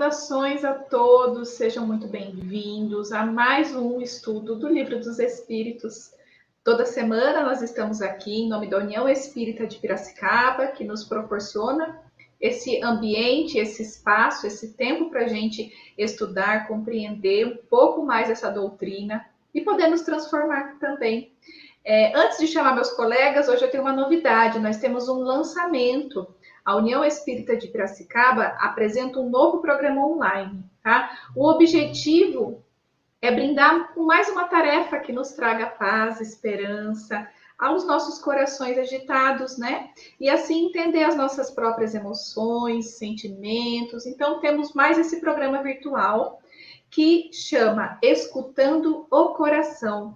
Saudações a todos, sejam muito bem-vindos a mais um estudo do Livro dos Espíritos. Toda semana nós estamos aqui em nome da União Espírita de Piracicaba, que nos proporciona esse ambiente, esse espaço, esse tempo para a gente estudar, compreender um pouco mais essa doutrina e poder nos transformar também. Antes de chamar meus colegas, hoje eu tenho uma novidade, nós temos um lançamento. A União Espírita de Piracicaba apresenta um novo programa online, tá? O objetivo é brindar com mais uma tarefa que nos traga paz, esperança aos nossos corações agitados, né? E assim entender as nossas próprias emoções, sentimentos. Então temos mais esse programa virtual que chama Escutando o Coração.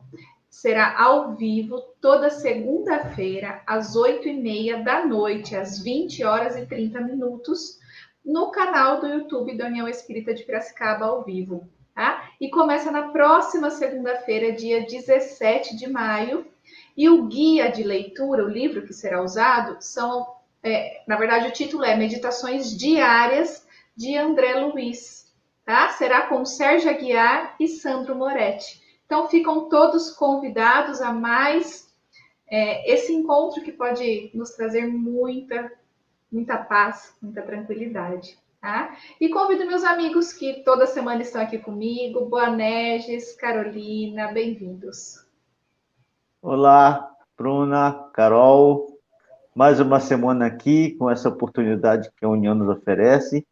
Será ao vivo toda segunda-feira, às 8h30 da noite, às 20h30, no canal do YouTube da União Espírita de Piracicaba ao vivo. Tá? E começa na próxima segunda-feira, dia 17 de maio. E o guia de leitura, o livro que será usado, na verdade, o título é Meditações Diárias de André Luiz. Tá? Será com Sérgio Aguiar e Sandro Moretti. Então, ficam todos convidados a mais esse encontro que pode nos trazer muita paz, muita tranquilidade. Tá? E convido meus amigos que toda semana estão aqui comigo, Boanerges, Carolina, bem-vindos. Olá, Bruna, Carol, mais uma semana aqui com essa oportunidade que a União nos oferece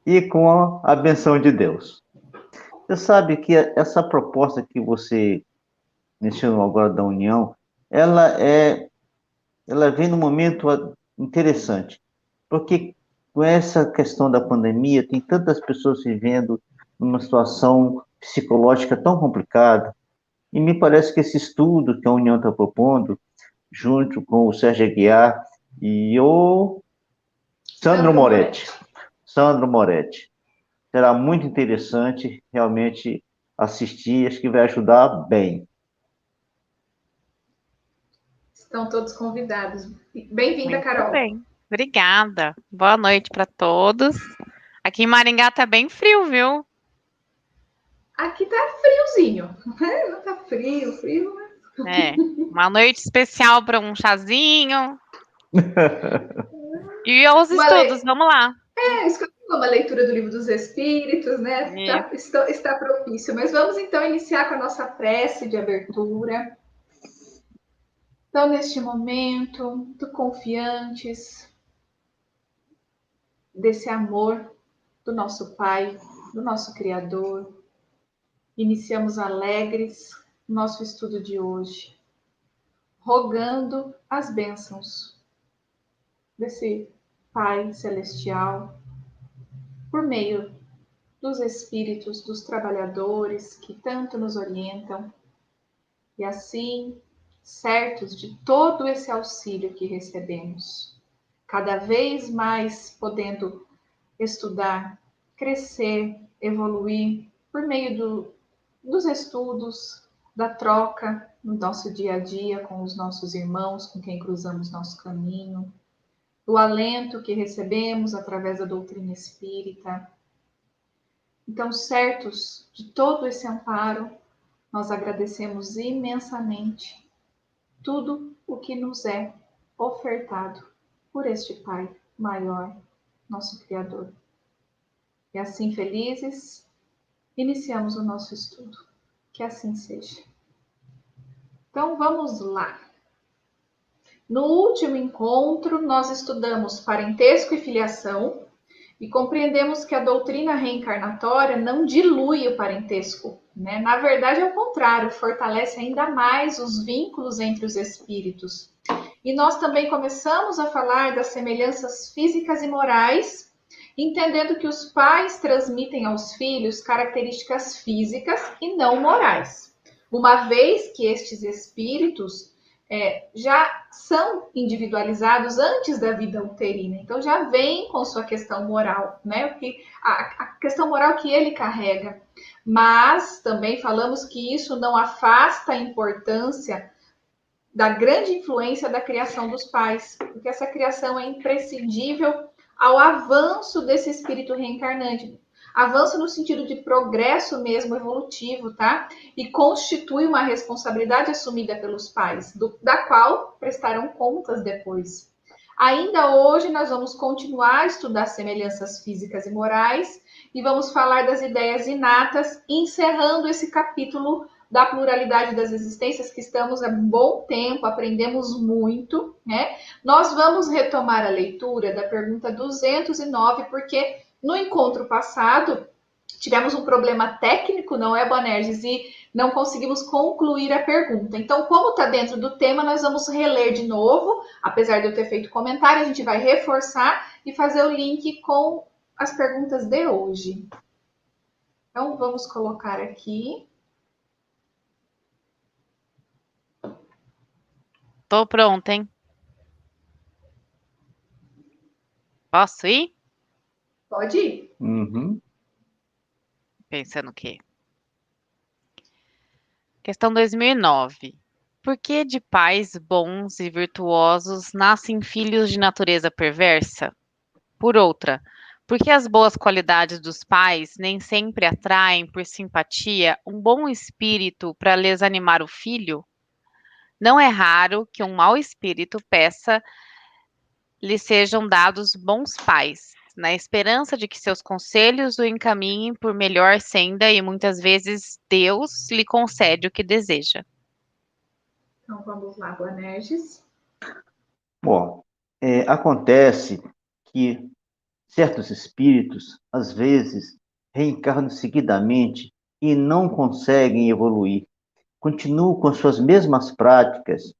e com a benção de Deus. Você sabe que essa proposta que você mencionou agora da União, ela vem num momento interessante, porque com essa questão da pandemia, tem tantas pessoas vivendo numa situação psicológica tão complicada, e me parece que esse estudo que a União está propondo, junto com o Sérgio Aguiar e o Sandro Moretti, será muito interessante realmente assistir, acho que vai ajudar bem. Estão todos convidados. Bem-vinda, Carol. Bem, obrigada. Boa noite para todos. Aqui em Maringá tá bem frio, viu? Aqui tá friozinho. Não tá frio, mas... uma noite especial para um chazinho. E aos estudos, vamos lá. Uma leitura do Livro dos Espíritos, né? Está propício. Mas vamos então iniciar com a nossa prece de abertura. Então, neste momento, muito confiantes desse amor do nosso Pai, do nosso Criador, iniciamos alegres o nosso estudo de hoje, rogando as bênçãos desse Pai Celestial, por meio dos espíritos, dos trabalhadores que tanto nos orientam, e assim, certos de todo esse auxílio que recebemos, cada vez mais podendo estudar, crescer, evoluir, por meio dos estudos, da troca no nosso dia a dia com os nossos irmãos, com quem cruzamos nosso caminho, do alento que recebemos através da doutrina espírita. Então, certos de todo esse amparo, nós agradecemos imensamente tudo o que nos é ofertado por este Pai maior, nosso Criador. E assim, felizes, iniciamos o nosso estudo. Que assim seja. Então, vamos lá. No último encontro, nós estudamos parentesco e filiação e compreendemos que a doutrina reencarnatória não dilui o parentesco, né? Na verdade, ao contrário, fortalece ainda mais os vínculos entre os espíritos. E nós também começamos a falar das semelhanças físicas e morais, entendendo que os pais transmitem aos filhos características físicas e não morais, uma vez que estes espíritos já são individualizados antes da vida uterina, então já vem com sua questão moral, né? A questão moral que ele carrega, mas também falamos que isso não afasta a importância da grande influência da criação dos pais, porque essa criação é imprescindível ao avanço desse espírito reencarnante. Avanço no sentido de progresso mesmo evolutivo, tá? E constitui uma responsabilidade assumida pelos pais, da qual prestarão contas depois. Ainda hoje nós vamos continuar a estudar semelhanças físicas e morais e vamos falar das ideias inatas, encerrando esse capítulo da pluralidade das existências, que estamos há um bom tempo, aprendemos muito, né? Nós vamos retomar a leitura da pergunta 209, porque no encontro passado tivemos um problema técnico, não é, Boanerges? E não conseguimos concluir a pergunta. Então, como está dentro do tema, nós vamos reler de novo. Apesar de eu ter feito comentário, a gente vai reforçar e fazer o link com as perguntas de hoje. Então, vamos colocar aqui. Tô pronta, hein? Posso ir? Pode ir. Uhum. Pensando o quê? Questão 2009. Por que de pais bons e virtuosos nascem filhos de natureza perversa? Por outra, por que as boas qualidades dos pais nem sempre atraem por simpatia um bom espírito para lhes animar o filho? Não é raro que um mau espírito peça lhe sejam dados bons pais, na esperança de que seus conselhos o encaminhem por melhor senda e muitas vezes Deus lhe concede o que deseja. Então, vamos lá, Boanerges. Bom, acontece que certos espíritos, às vezes, reencarnam seguidamente e não conseguem evoluir. Continuam com as suas mesmas práticas,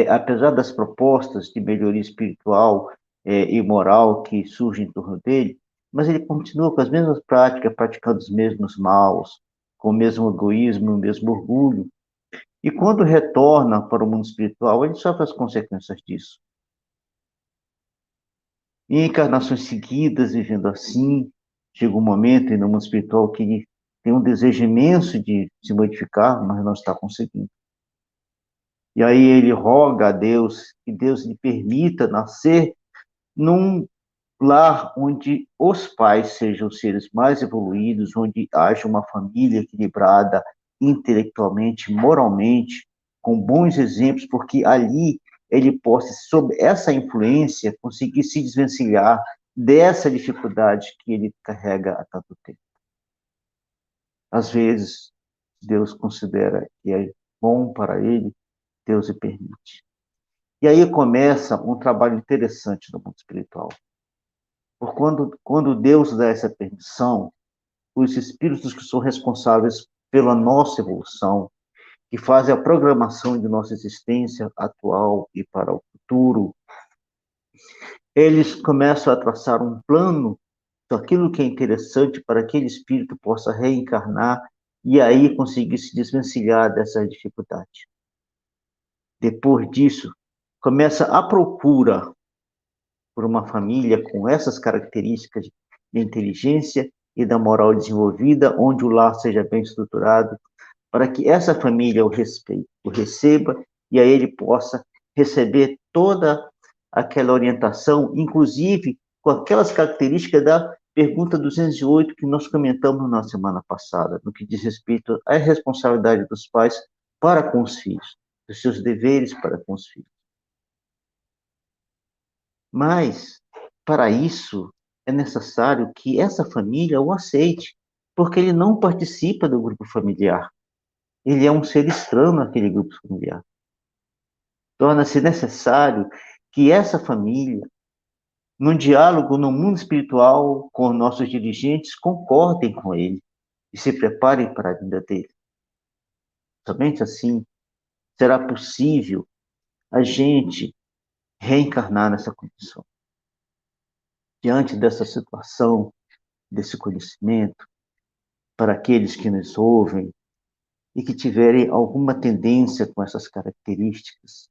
apesar das propostas de melhoria espiritual e moral que surgem em torno dele, mas ele continua com as mesmas práticas, praticando os mesmos maus, com o mesmo egoísmo, o mesmo orgulho. E quando retorna para o mundo espiritual, ele sofre as consequências disso. Em encarnações seguidas, vivendo assim, chega um momento no mundo espiritual que ele tem um desejo imenso de se modificar, mas não está conseguindo. E aí ele roga a Deus que Deus lhe permita nascer num lar onde os pais sejam seres mais evoluídos, onde haja uma família equilibrada intelectualmente, moralmente, com bons exemplos, porque ali ele possa, sob essa influência, conseguir se desvencilhar dessa dificuldade que ele carrega há tanto tempo. Às vezes, Deus considera que é bom para ele, Deus lhe permite. E aí começa um trabalho interessante no mundo espiritual. Por quando Deus dá essa permissão, os espíritos que são responsáveis pela nossa evolução, que fazem a programação de nossa existência atual e para o futuro, eles começam a traçar um plano daquilo que é interessante para que aquele espírito possa reencarnar e aí conseguir se desvencilhar dessa dificuldade. Depois disso, começa a procura por uma família com essas características de inteligência e da moral desenvolvida, onde o lar seja bem estruturado, para que essa família o respeite, o receba, e aí ele possa receber toda aquela orientação, inclusive com aquelas características da pergunta 208 que nós comentamos na semana passada, no que diz respeito à responsabilidade dos pais para com os filhos, dos seus deveres para com os filhos. Mas, para isso, é necessário que essa família o aceite, porque ele não participa do grupo familiar. Ele é um ser estranho naquele grupo familiar. Torna-se necessário que essa família, num diálogo no mundo espiritual com nossos dirigentes, concordem com ele e se preparem para a vinda dele. Somente assim será possível a gente reencarnar nessa condição. Diante dessa situação, desse conhecimento, para aqueles que nos ouvem e que tiverem alguma tendência com essas características,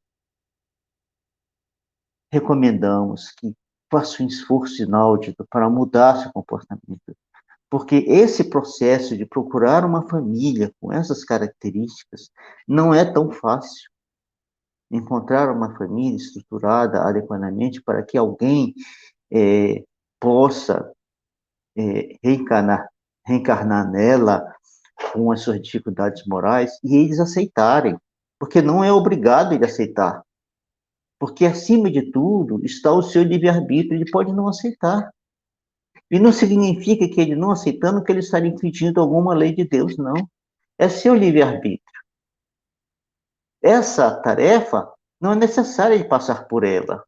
recomendamos que façam um esforço ináudito para mudar seu comportamento, porque esse processo de procurar uma família com essas características não é tão fácil. Encontrar uma família estruturada adequadamente para que alguém possa reencarnar nela com as suas dificuldades morais e eles aceitarem, porque não é obrigado ele aceitar, porque acima de tudo está o seu livre-arbítrio, ele pode não aceitar. E não significa que ele não aceitando que ele estaria infringindo alguma lei de Deus, não. É seu livre-arbítrio. Essa tarefa não é necessário ele passar por ela.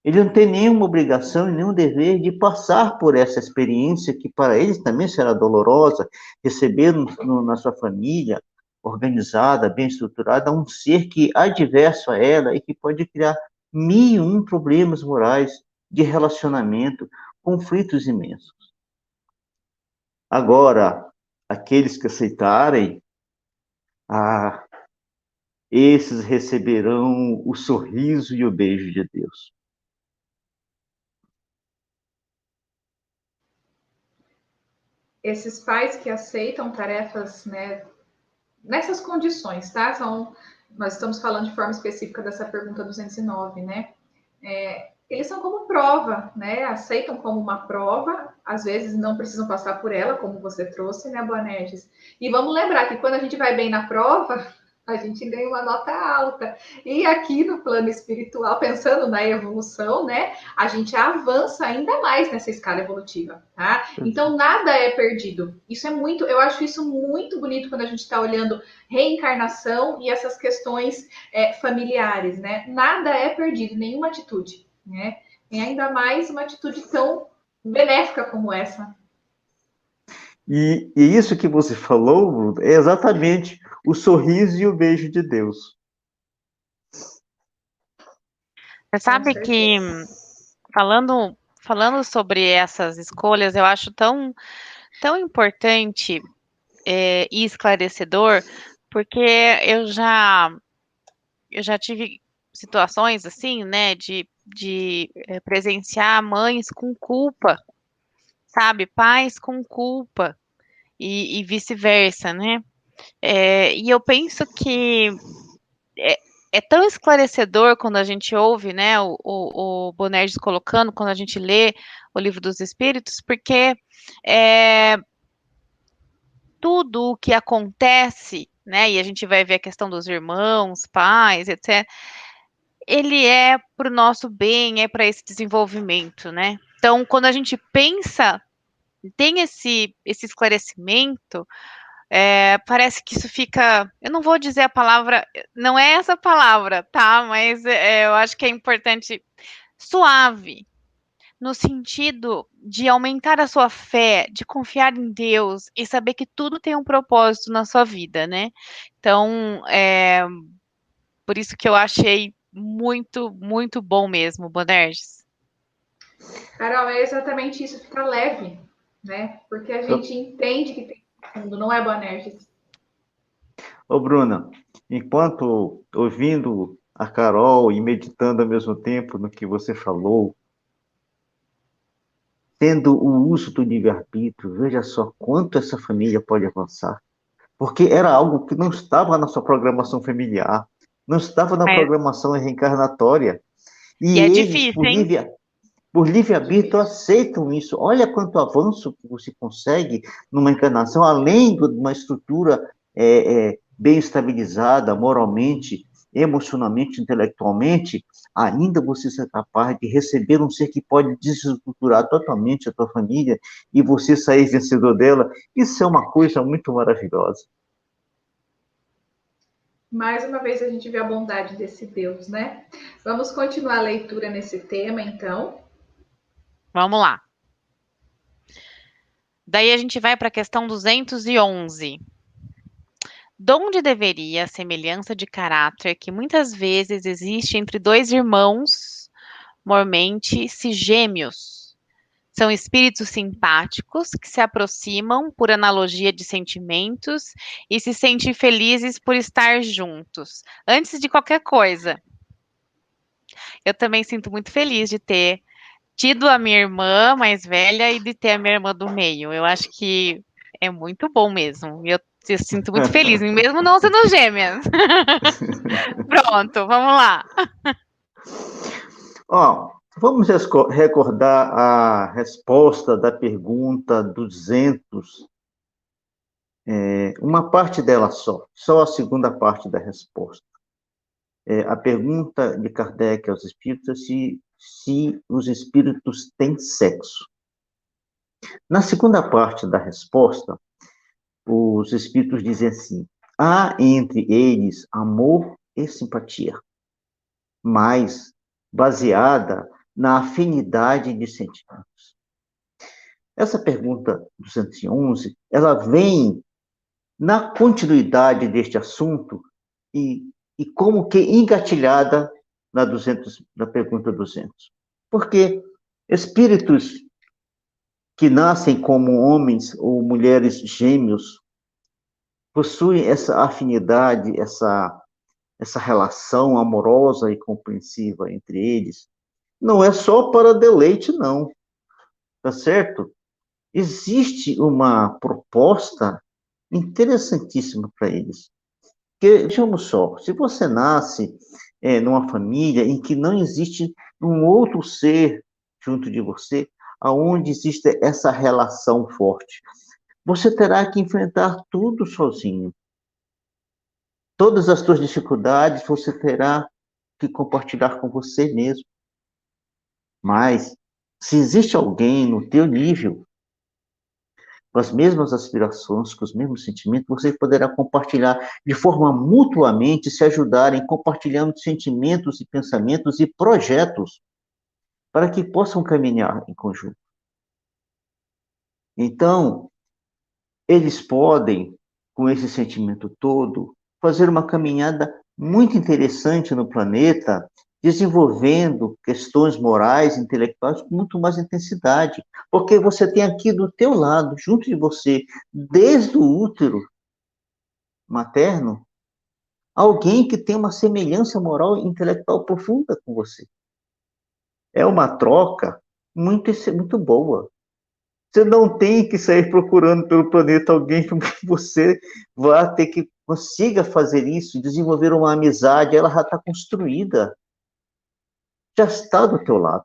Ele não tem nenhuma obrigação e nenhum dever de passar por essa experiência que para eles também será dolorosa, receber na sua família, organizada, bem estruturada, um ser que é adverso a ela e que pode criar mil e um problemas morais de relacionamento, conflitos imensos. Agora, aqueles que aceitarem, esses receberão o sorriso e o beijo de Deus. Esses pais que aceitam tarefas, né, nessas condições, tá? Nós estamos falando de forma específica dessa pergunta 209, né? Eles são como prova, né? Aceitam como uma prova, às vezes não precisam passar por ela, como você trouxe, né, Boanerges? E vamos lembrar que quando a gente vai bem na prova, a gente ganha uma nota alta. E aqui no plano espiritual, pensando na evolução, né, a gente avança ainda mais nessa escala evolutiva, tá? Então nada é perdido. Isso é muito, eu acho isso muito bonito quando a gente está olhando reencarnação e essas questões familiares, né? Nada é perdido, nenhuma atitude, né? E ainda mais uma atitude tão benéfica como essa. E isso que você falou é exatamente o sorriso e o beijo de Deus. Você sabe que, falando sobre essas escolhas, eu acho tão importante e esclarecedor, porque eu já tive situações assim, né, de presenciar mães com culpa, sabe, pais com culpa e vice-versa, né? E eu penso que é tão esclarecedor quando a gente ouve, né, o Bonerges colocando, quando a gente lê o Livro dos Espíritos, porque tudo o que acontece, né, e a gente vai ver a questão dos irmãos, pais, etc., ele é para o nosso bem, é para esse desenvolvimento, né? Então, quando a gente pensa, tem esse esclarecimento, parece que isso fica, eu não vou dizer a palavra, não é essa palavra, tá? Mas eu acho que é importante, suave, no sentido de aumentar a sua fé, de confiar em Deus e saber que tudo tem um propósito na sua vida, né? Então, por isso que eu achei muito, muito bom mesmo, Bonerges. Carol, é exatamente isso, fica leve, né? Porque a gente entende que tem fundo, não é, Boanerges? Ô, Bruna, enquanto ouvindo a Carol e meditando ao mesmo tempo no que você falou, tendo o uso do livre-arbítrio, veja só quanto essa família pode avançar. Porque era algo que não estava na sua programação familiar, não estava na programação reencarnatória. E é eles, difícil, hein? por livre-arbítrio, aceitam isso. Olha quanto avanço que você consegue numa encarnação, além de uma estrutura bem estabilizada moralmente, emocionalmente, intelectualmente, ainda você ser capaz de receber um ser que pode desestruturar totalmente a tua família e você sair vencedor dela. Isso é uma coisa muito maravilhosa. Mais uma vez a gente vê a bondade desse Deus, né? Vamos continuar a leitura nesse tema, então. Vamos lá. Daí a gente vai para a questão 211. Donde deveria a semelhança de caráter que muitas vezes existe entre dois irmãos, mormente gêmeos? São espíritos simpáticos que se aproximam por analogia de sentimentos e se sentem felizes por estar juntos. Antes de qualquer coisa, eu também sinto muito feliz de ter tido a minha irmã mais velha e de ter a minha irmã do meio. Eu acho que é muito bom mesmo. Eu sinto muito feliz, mesmo não sendo gêmeas. Pronto, vamos lá. Ó, Vamos recordar a resposta da pergunta 200, uma parte dela só a segunda parte da resposta. A pergunta de Kardec aos espíritos é se os espíritos têm sexo. Na segunda parte da resposta, os espíritos dizem assim: há entre eles amor e simpatia, mas baseada na afinidade de sentimentos. Essa pergunta 211, ela vem na continuidade deste assunto e como que engatilhada na pergunta 200. Porque espíritos que nascem como homens ou mulheres gêmeos possuem essa afinidade, essa relação amorosa e compreensiva entre eles. Não é só para deleite, não, tá certo? Existe uma proposta interessantíssima para eles. Porque, vejamos só, se você nasce numa família em que não existe um outro ser junto de você, aonde existe essa relação forte, você terá que enfrentar tudo sozinho. Todas as suas dificuldades você terá que compartilhar com você mesmo. Mas, se existe alguém no teu nível, com as mesmas aspirações, com os mesmos sentimentos, você poderá compartilhar de forma mutuamente, se ajudarem, compartilhando sentimentos e pensamentos e projetos para que possam caminhar em conjunto. Então, eles podem, com esse sentimento todo, fazer uma caminhada muito interessante no planeta, desenvolvendo questões morais, intelectuais com muito mais intensidade, porque você tem aqui do teu lado, junto de você, desde o útero materno, alguém que tem uma semelhança moral e intelectual profunda com você. É uma troca muito boa. Você não tem que sair procurando pelo planeta alguém que você vai ter que consiga fazer isso, desenvolver uma amizade, ela já está construída, já está do teu lado.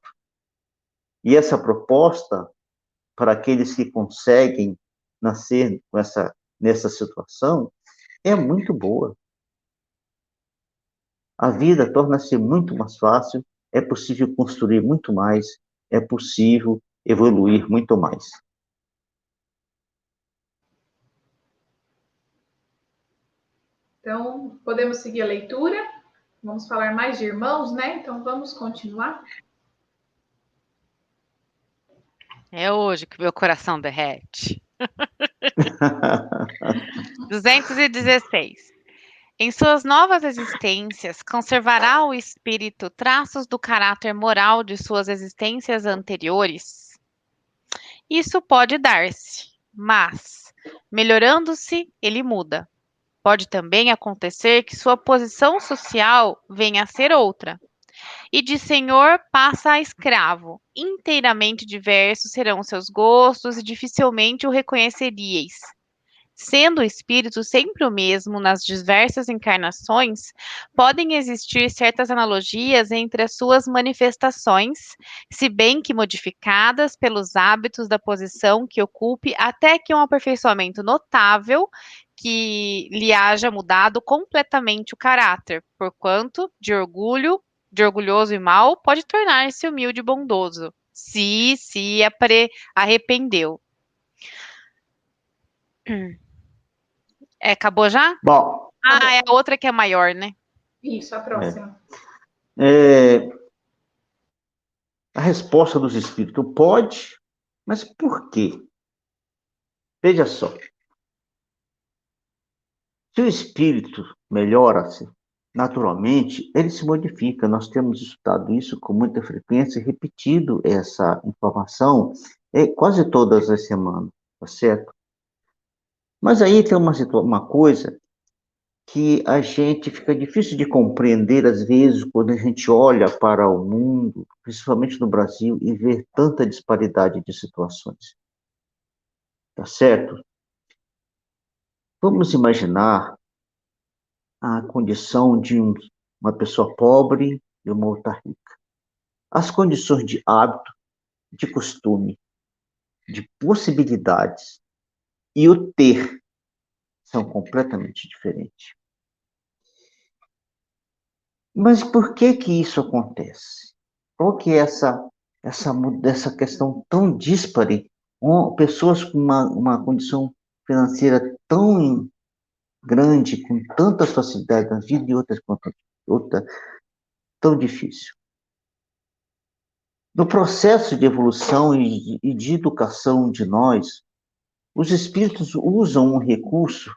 E essa proposta, para aqueles que conseguem nascer nessa situação, é muito boa. A vida torna-se muito mais fácil, é possível construir muito mais, é possível evoluir muito mais. Então, podemos seguir a leitura. Vamos falar mais de irmãos, né? Então, vamos continuar. É hoje que meu coração derrete. 216. Em suas novas existências, conservará o espírito traços do caráter moral de suas existências anteriores? Isso pode dar-se, mas, melhorando-se, ele muda. Pode também acontecer que sua posição social venha a ser outra, e de senhor passa a escravo. Inteiramente diversos serão seus gostos e dificilmente o reconheceríeis. Sendo o espírito sempre o mesmo nas diversas encarnações, podem existir certas analogias entre as suas manifestações, se bem que modificadas pelos hábitos da posição que ocupe, até que um aperfeiçoamento notável que lhe haja mudado completamente o caráter, porquanto de orgulhoso e mau, pode tornar-se humilde e bondoso, se arrependeu. Acabou já? Bom, Ah, é a outra que é maior, né? Isso, a próxima. A resposta dos espíritos pode, mas por quê? Veja só. Se o espírito melhora-se, naturalmente, ele se modifica. Nós temos estudado isso com muita frequência e repetido essa informação quase todas as semanas, tá certo? Mas aí tem uma coisa que a gente fica difícil de compreender, às vezes, quando a gente olha para o mundo, principalmente no Brasil, e vê tanta disparidade de situações. Tá certo? Vamos imaginar a condição de uma pessoa pobre e uma outra rica. as condições de hábito, de costume, de possibilidades e o ter são completamente diferentes. Mas por que que isso acontece? Qual que é essa questão tão díspare? Pessoas com uma condição financeira tão grande, com tanta facilidade na vida e outras com outra tão difícil. No processo de evolução e de educação de nós, os espíritos usam um recurso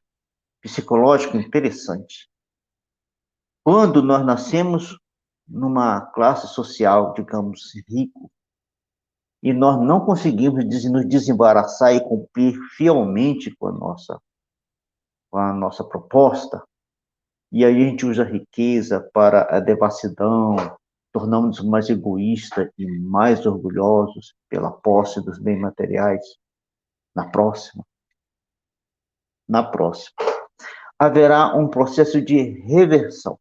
psicológico interessante. Quando nós nascemos numa classe social, digamos, rico, e nós não conseguimos nos desembaraçar e cumprir fielmente com a nossa proposta, e aí a gente usa a riqueza para a devassidão, tornamos-nos mais egoístas e mais orgulhosos pela posse dos bens materiais. Na próxima, haverá um processo de reversão.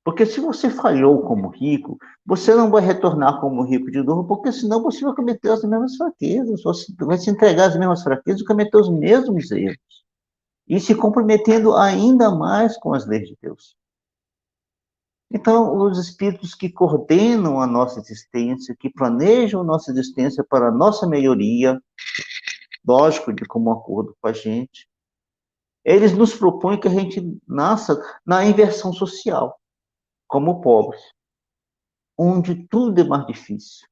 Porque se você falhou como rico, você não vai retornar como rico de novo, porque senão você vai cometer as mesmas fraquezas, você vai se entregar às mesmas fraquezas e cometer os mesmos erros. E se comprometendo ainda mais com as leis de Deus. Então, os espíritos que coordenam a nossa existência, que planejam a nossa existência para a nossa melhoria, lógico, de comum acordo com a gente, eles nos propõem que a gente nasça na inversão social, como pobres, onde tudo é mais difícil,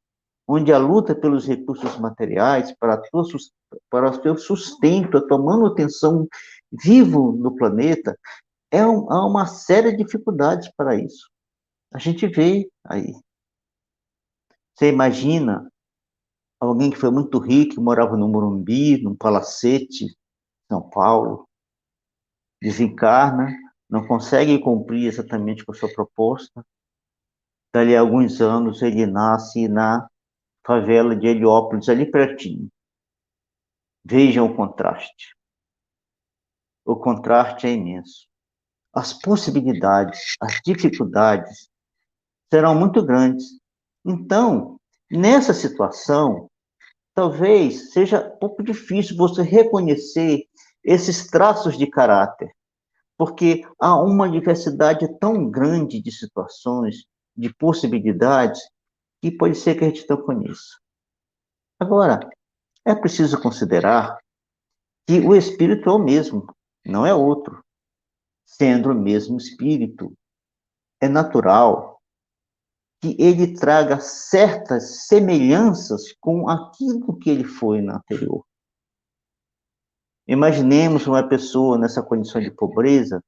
onde a luta pelos recursos materiais para o seu sustento, a tua manutenção vivo no planeta, há uma séria dificuldade para isso. A gente vê aí. Você imagina alguém que foi muito rico, que morava no Morumbi, num palacete, São Paulo, desencarna, não consegue cumprir exatamente com a sua proposta. Dali a alguns anos, ele nasce na favela de Heliópolis, ali pertinho. Vejam o contraste. O contraste é imenso. As possibilidades, as dificuldades serão muito grandes. Então, nessa situação, talvez seja um pouco difícil você reconhecer esses traços de caráter, porque há uma diversidade tão grande de situações, de possibilidades, que pode ser que a gente não conheça. Agora, é preciso considerar que o espírito é o mesmo, não é outro. Sendo o mesmo espírito, é natural que ele traga certas semelhanças com aquilo que ele foi no anterior. Imaginemos uma pessoa nessa condição de pobreza,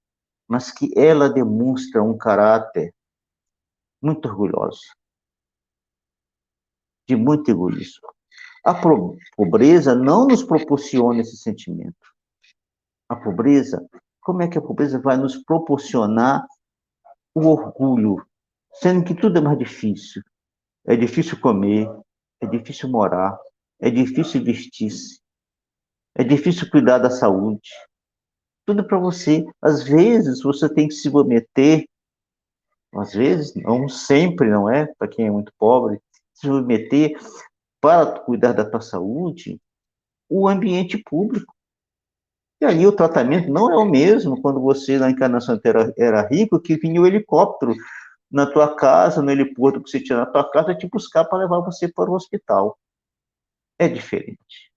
mas que ela demonstra um caráter muito orgulhoso, de muito egoísmo. A pobreza não nos proporciona esse sentimento. A pobreza, como é que a pobreza vai nos proporcionar o orgulho, sendo que tudo é mais difícil? É difícil comer, é difícil morar, é difícil vestir-se, é difícil cuidar da saúde. Tudo para você. Às vezes, você tem que se submeter, às vezes, não sempre, não é? Para quem é muito pobre, se submeter para cuidar da tua saúde, o ambiente público. E ali o tratamento não é o mesmo quando você, na encarnação era rico, que vinha o helicóptero na tua casa, no heliporto que você tinha na tua casa, te buscar para levar você para o hospital. É diferente.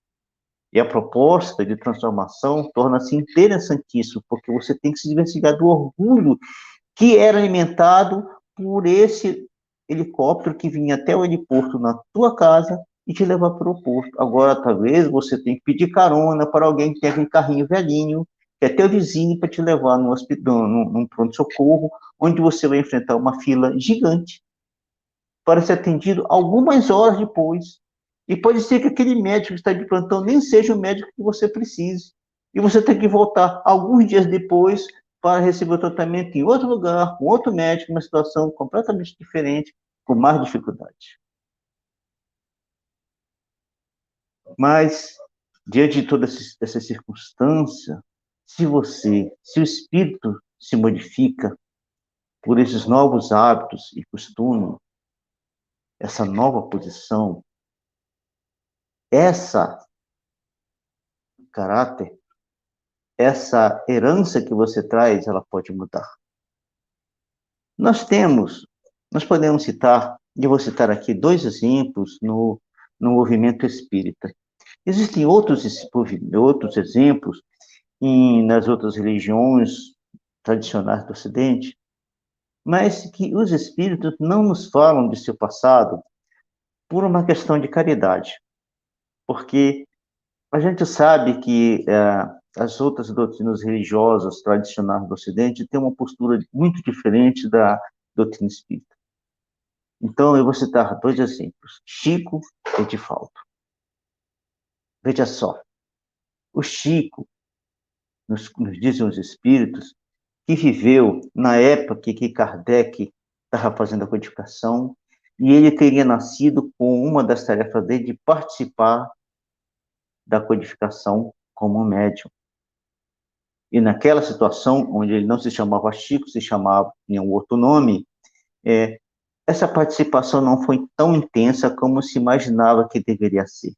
E a proposta de transformação torna-se interessantíssima, porque você tem que se desvencilhar do orgulho que era alimentado por esse helicóptero que vinha até o heliporto na tua casa e te levar para o porto. Agora, talvez, você tenha que pedir carona para alguém que tem aquele carrinho velhinho, que é teu vizinho, para te levar num hospital, num pronto-socorro, onde você vai enfrentar uma fila gigante para ser atendido algumas horas depois. E pode ser que aquele médico que está de plantão nem seja o médico que você precise. E você tem que voltar alguns dias depois para receber o tratamento em outro lugar, com outro médico, uma situação completamente diferente, com mais dificuldade. Mas, diante de toda essa circunstância, se o espírito se modifica por esses novos hábitos e costumes, essa nova posição, essa caráter, essa herança que você traz, ela pode mudar. Nós podemos citar, e eu vou citar aqui 2 exemplos no movimento espírita. Existem outros exemplos nas outras religiões tradicionais do Ocidente, mas que os espíritos não nos falam de seu passado por uma questão de caridade, porque a gente sabe que as outras doutrinas religiosas tradicionais do Ocidente têm uma postura muito diferente da doutrina espírita. Então, eu vou citar 2 exemplos, Chico e Edivaldo. Veja só, o Chico, nos dizem os espíritos, que viveu na época que Kardec estava fazendo a codificação, e ele teria nascido com uma das tarefas dele de participar da codificação como médium. E naquela situação, onde ele não se chamava Chico, se chamava, tinha um outro nome, essa participação não foi tão intensa como se imaginava que deveria ser.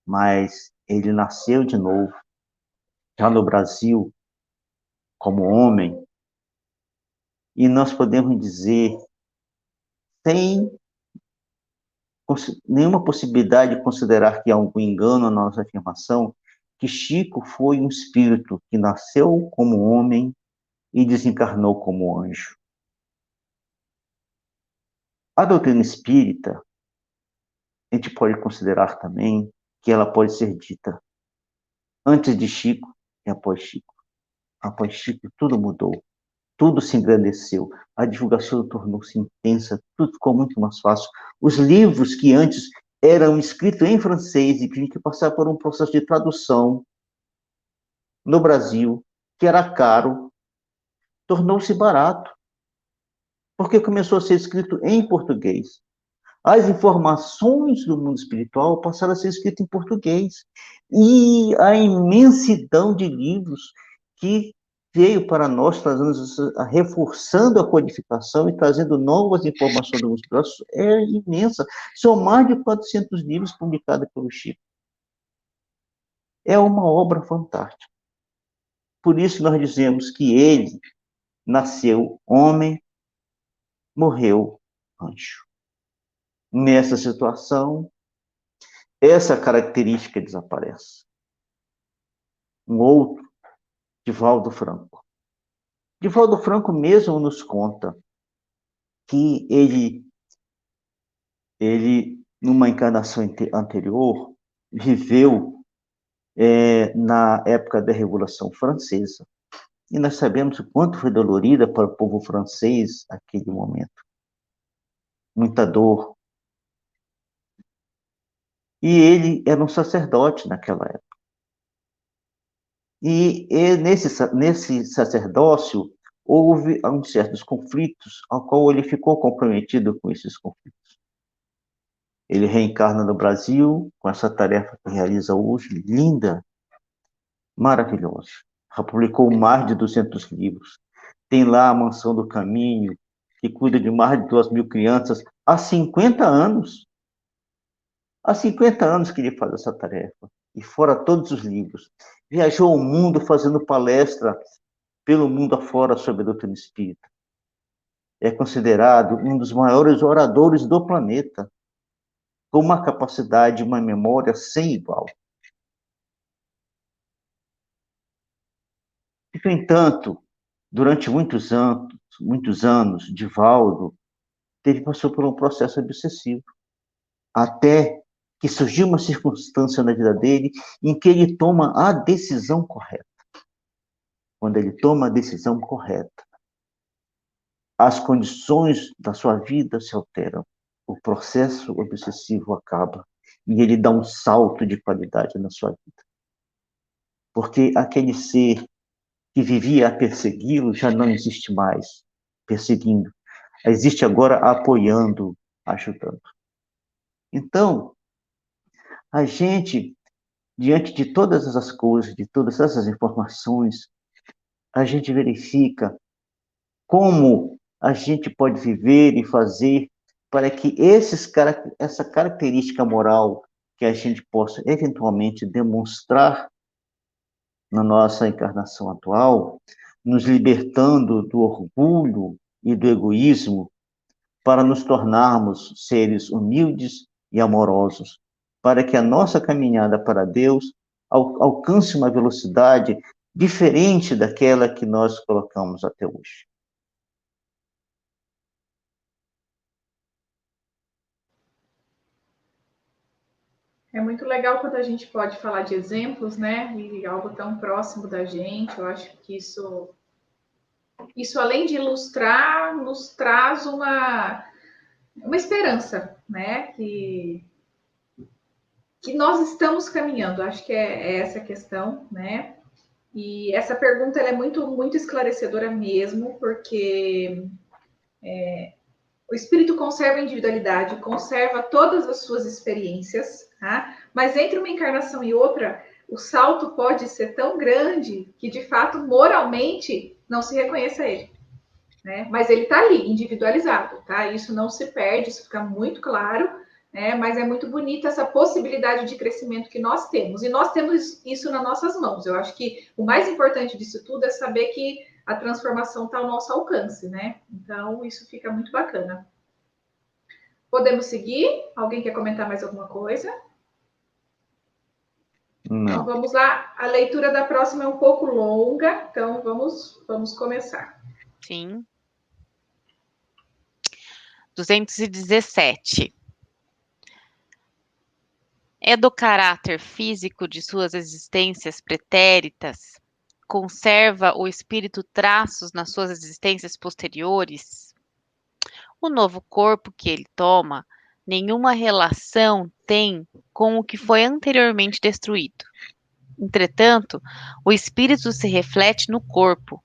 Mas ele nasceu de novo, já no Brasil, como homem, e nós podemos dizer, sem nenhuma possibilidade de considerar que há algum engano na nossa afirmação, que Chico foi um espírito que nasceu como homem e desencarnou como anjo. A doutrina espírita, a gente pode considerar também que ela pode ser dita antes de Chico e após Chico. Após Chico, tudo mudou, tudo se engrandeceu, a divulgação tornou-se intensa, tudo ficou muito mais fácil. Os livros que antes eram escritos em francês e tinham que passar por um processo de tradução no Brasil, que era caro, tornou-se barato, porque começou a ser escrito em português. As informações do mundo espiritual passaram a ser escritas em português. E a imensidão de livros que veio para nós, reforçando a codificação e trazendo novas informações do mundo espiritual, é imensa. São mais de 400 livros publicados pelo Chico. É uma obra fantástica. Por isso nós dizemos que ele nasceu homem, morreu anjo. Nessa situação, essa característica desaparece. Um outro, Divaldo Franco. Divaldo Franco mesmo nos conta que ele numa encarnação anterior, viveu na época da Revolução Francesa. E nós sabemos o quanto foi dolorida para o povo francês aquele momento. Muita dor. E ele era um sacerdote naquela época. E nesse sacerdócio houve uns certos conflitos, ao qual ele ficou comprometido com esses conflitos. Ele reencarna no Brasil com essa tarefa que realiza hoje, linda, maravilhosa. Já publicou mais de 200 livros. Tem lá a Mansão do Caminho, que cuida de mais de 2.000 crianças há 50 anos. Há 50 anos que ele faz essa tarefa. E fora todos os livros. Viajou o mundo fazendo palestra pelo mundo afora sobre a doutrina espírita. É considerado um dos maiores oradores do planeta, com uma capacidade, uma memória sem igual. No entanto, durante muitos anos, Divaldo passou por um processo obsessivo, até que surgiu uma circunstância na vida dele em que ele toma a decisão correta. Quando ele toma a decisão correta, as condições da sua vida se alteram, o processo obsessivo acaba e ele dá um salto de qualidade na sua vida. Porque aquele ser que vivia a persegui-lo já não existe mais perseguindo, existe agora apoiando, ajudando. Então, a gente, diante de todas essas coisas, de todas essas informações, a gente verifica como a gente pode viver e fazer para que essa característica moral que a gente possa eventualmente demonstrar na nossa encarnação atual, nos libertando do orgulho e do egoísmo, para nos tornarmos seres humildes e amorosos, para que a nossa caminhada para Deus alcance uma velocidade diferente daquela que nós colocamos até hoje. É muito legal quando a gente pode falar de exemplos, né? E algo tão próximo da gente. Eu acho que isso além de ilustrar, nos traz uma esperança, né? Que nós estamos caminhando. Acho que é essa a questão, né? E essa pergunta ela é muito, muito esclarecedora mesmo, porque o espírito conserva a individualidade, conserva todas as suas experiências, tá? Mas entre uma encarnação e outra, o salto pode ser tão grande que, de fato, moralmente, não se reconheça ele. Né? Mas ele está ali, individualizado, tá? Isso não se perde, isso fica muito claro, né? Mas é muito bonita essa possibilidade de crescimento que nós temos. E nós temos isso nas nossas mãos. Eu acho que o mais importante disso tudo é saber que a transformação está ao nosso alcance, né? Então, isso fica muito bacana. Podemos seguir? Alguém quer comentar mais alguma coisa? Não. Então, vamos lá. A leitura da próxima é um pouco longa, então vamos começar. Sim. 217. É do caráter físico de suas existências pretéritas? Conserva o espírito traços nas suas existências posteriores? O novo corpo que ele toma nenhuma relação tem com o que foi anteriormente destruído. Entretanto, o espírito se reflete no corpo.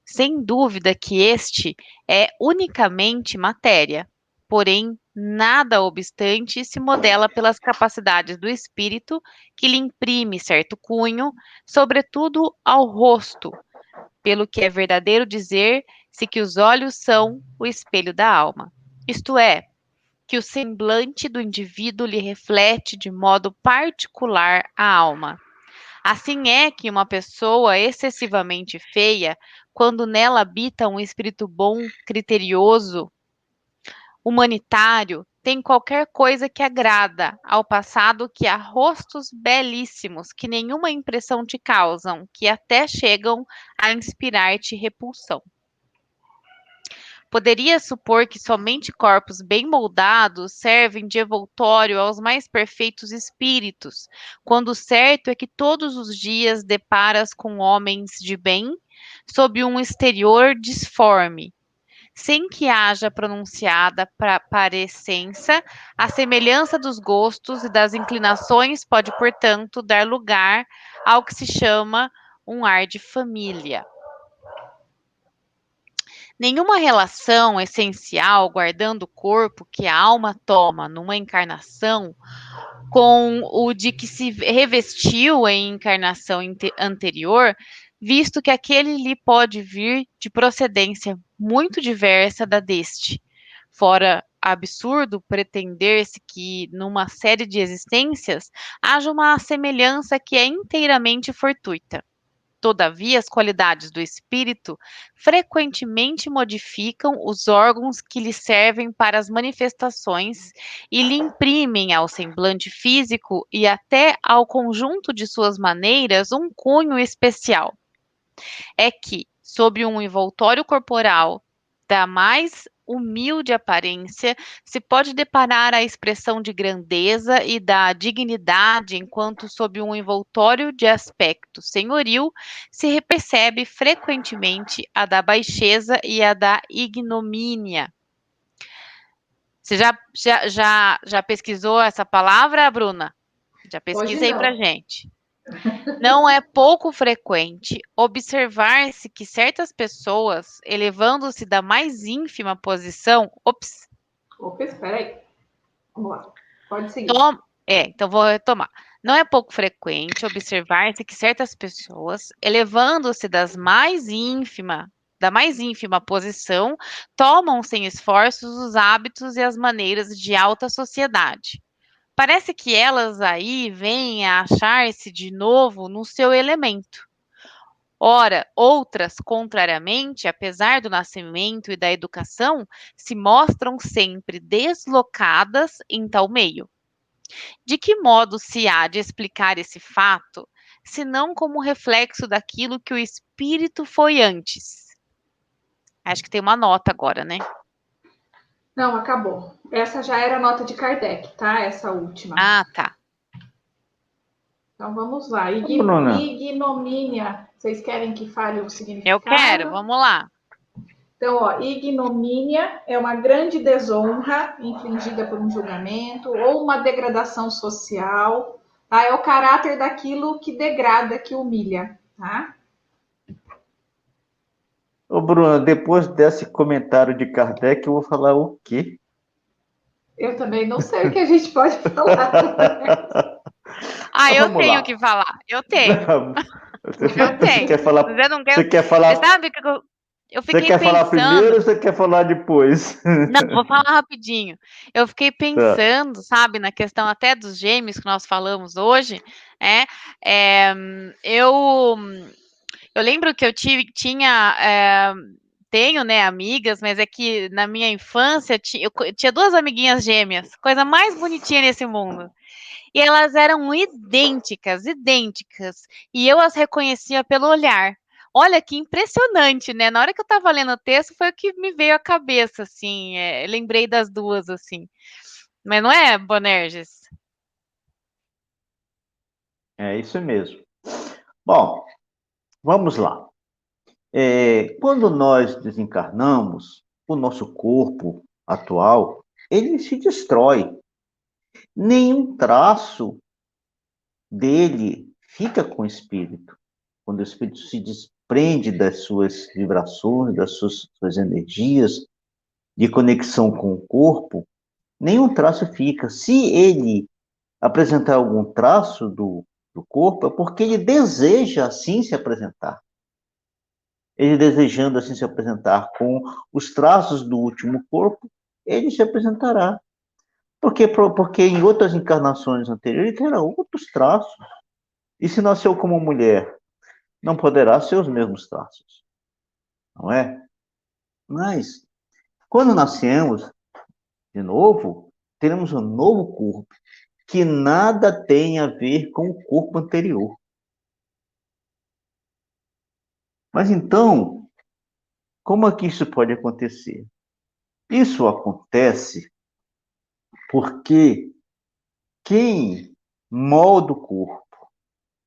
Sem dúvida que este é unicamente matéria, porém, nada obstante, se modela pelas capacidades do espírito, que lhe imprime certo cunho, sobretudo ao rosto, pelo que é verdadeiro dizer-se que os olhos são o espelho da alma. Isto é, que o semblante do indivíduo lhe reflete de modo particular a alma. Assim é que uma pessoa excessivamente feia, quando nela habita um espírito bom, criterioso, humanitário, tem qualquer coisa que agrada, ao passado que há rostos belíssimos que nenhuma impressão te causam, que até chegam a inspirar-te repulsão. Poderia supor que somente corpos bem moldados servem de envoltório aos mais perfeitos espíritos, quando o certo é que todos os dias deparas com homens de bem, sob um exterior disforme, sem que haja pronunciada parecença, a semelhança dos gostos e das inclinações pode, portanto, dar lugar ao que se chama um ar de família. Nenhuma relação essencial guardando o corpo que a alma toma numa encarnação com o de que se revestiu em encarnação anterior, visto que aquele lhe pode vir de procedência muito diversa da deste. Fora absurdo pretender-se que, numa série de existências, haja uma semelhança que é inteiramente fortuita. Todavia, as qualidades do espírito frequentemente modificam os órgãos que lhe servem para as manifestações e lhe imprimem ao semblante físico e até ao conjunto de suas maneiras um cunho especial. É que, sob um envoltório corporal da mais humilde aparência, se pode deparar a expressão de grandeza e da dignidade, enquanto sob um envoltório de aspecto senhoril se percebe frequentemente a da baixeza e a da ignomínia. Você já pesquisou essa palavra, Bruna? Já pesquisa aí pra gente. Não é pouco frequente observar-se que certas pessoas, elevando-se da mais ínfima posição... Ops, espera aí. Vamos lá. Pode seguir. Então vou retomar. Não é pouco frequente observar-se que certas pessoas, elevando-se das mais ínfima da mais ínfima posição, tomam sem esforços os hábitos e as maneiras de alta sociedade. Parece que elas aí vêm a achar-se de novo no seu elemento. Ora, outras, contrariamente, apesar do nascimento e da educação, se mostram sempre deslocadas em tal meio. De que modo se há de explicar esse fato, senão como reflexo daquilo que o espírito foi antes? Acho que tem uma nota agora, né? Não, acabou. Essa já era a nota de Kardec, tá? Essa última. Ah, tá. Então vamos lá. Bruna, Ignomínia. Vocês querem que fale o significado? Eu quero, vamos lá. Então, ó, ignomínia é uma grande desonra infligida por um julgamento ou uma degradação social, tá? É o caráter daquilo que degrada, que humilha, tá? ô Bruna, depois desse comentário de Kardec, eu vou falar o quê? Eu também não sei o que a gente pode falar. Ah, eu Vamos tenho lá. o que falar. Eu tenho. Eu Você tenho. quer falar, Você não você quer. quer Você falar, sabe que eu você fiquei quer falar primeiro pensando. ou você quer falar depois? Não, vou falar rapidinho. Eu fiquei Tá. pensando, sabe, na questão até dos gêmeos que nós falamos hoje, né? É, eu, eu lembro que eu tenho, né, amigas, mas é que na minha infância eu tinha duas amiguinhas gêmeas, coisa mais bonitinha nesse mundo. E elas eram idênticas, idênticas. E eu as reconhecia pelo olhar. Olha que impressionante, né? Na hora que eu estava lendo o texto, foi o que me veio à cabeça, assim. Lembrei das duas, assim. Mas não é, Bonerges? É isso mesmo. Bom, vamos lá. Quando nós desencarnamos, o nosso corpo atual, ele se destrói. Nenhum traço dele fica com o espírito. Quando o espírito se desprende das suas vibrações, das suas energias de conexão com o corpo, nenhum traço fica. Se ele apresentar algum traço do corpo, é porque ele deseja assim se apresentar. Ele desejando assim se apresentar com os traços do último corpo, ele se apresentará. Porque em outras encarnações anteriores ele terá outros traços. E se nasceu como mulher, não poderá ser os mesmos traços, não é? Mas, quando nascemos de novo, teremos um novo corpo, que nada tem a ver com o corpo anterior. Mas então, como é que isso pode acontecer? Isso acontece porque quem molda o corpo,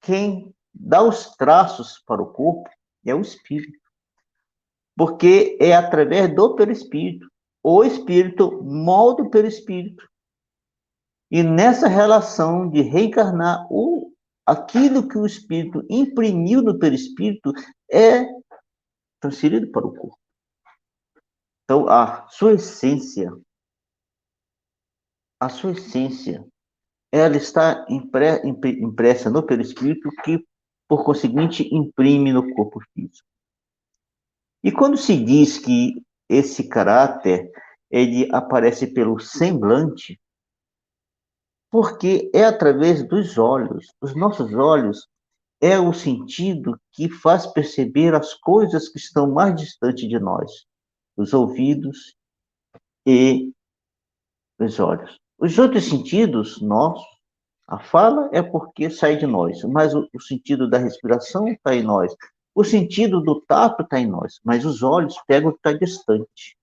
quem dá os traços para o corpo, é o espírito. Porque é através do perispírito. O espírito molda o perispírito. E nessa relação de reencarnar, aquilo que o espírito imprimiu no perispírito é transferido para o corpo. Então, a sua essência, ela está impressa no perispírito que, por conseguinte, imprime no corpo físico. E quando se diz que esse caráter, ele aparece pelo semblante, porque é através dos olhos. Os nossos olhos é o sentido que faz perceber as coisas que estão mais distantes de nós. Os ouvidos e os olhos. Os outros sentidos nossos, a fala é porque sai de nós, mas o sentido da respiração está em nós. O sentido do tato está em nós, mas os olhos pegam o que está distante.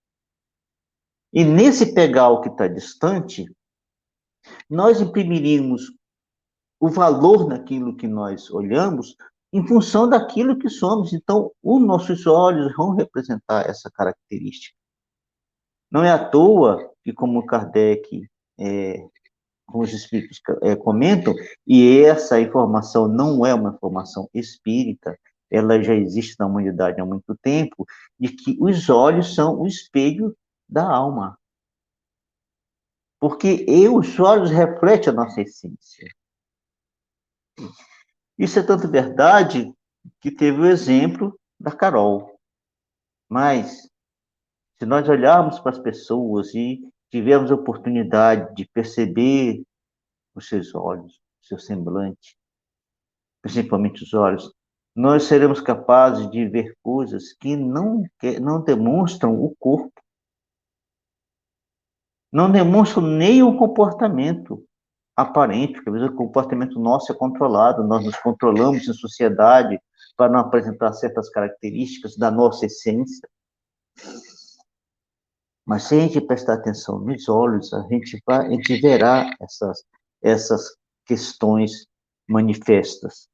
E nesse pegar o que está distante, nós imprimiríamos o valor naquilo que nós olhamos em função daquilo que somos. Então, os nossos olhos vão representar essa característica. Não é à toa que, como Kardec, como os espíritos comentam, e essa informação não é uma informação espírita, ela já existe na humanidade há muito tempo, de que os olhos são o espelho da alma. Porque os olhos refletem a nossa essência. Isso é tanto verdade que teve o exemplo da Carol. Mas, se nós olharmos para as pessoas e tivermos a oportunidade de perceber os seus olhos, o seu semblante, principalmente os olhos, nós seremos capazes de ver coisas que não demonstram o corpo, não demonstram nem o comportamento aparente, porque às vezes o comportamento nosso é controlado, nós nos controlamos em sociedade para não apresentar certas características da nossa essência. Mas se a gente prestar atenção nos olhos, a gente verá essas questões manifestas.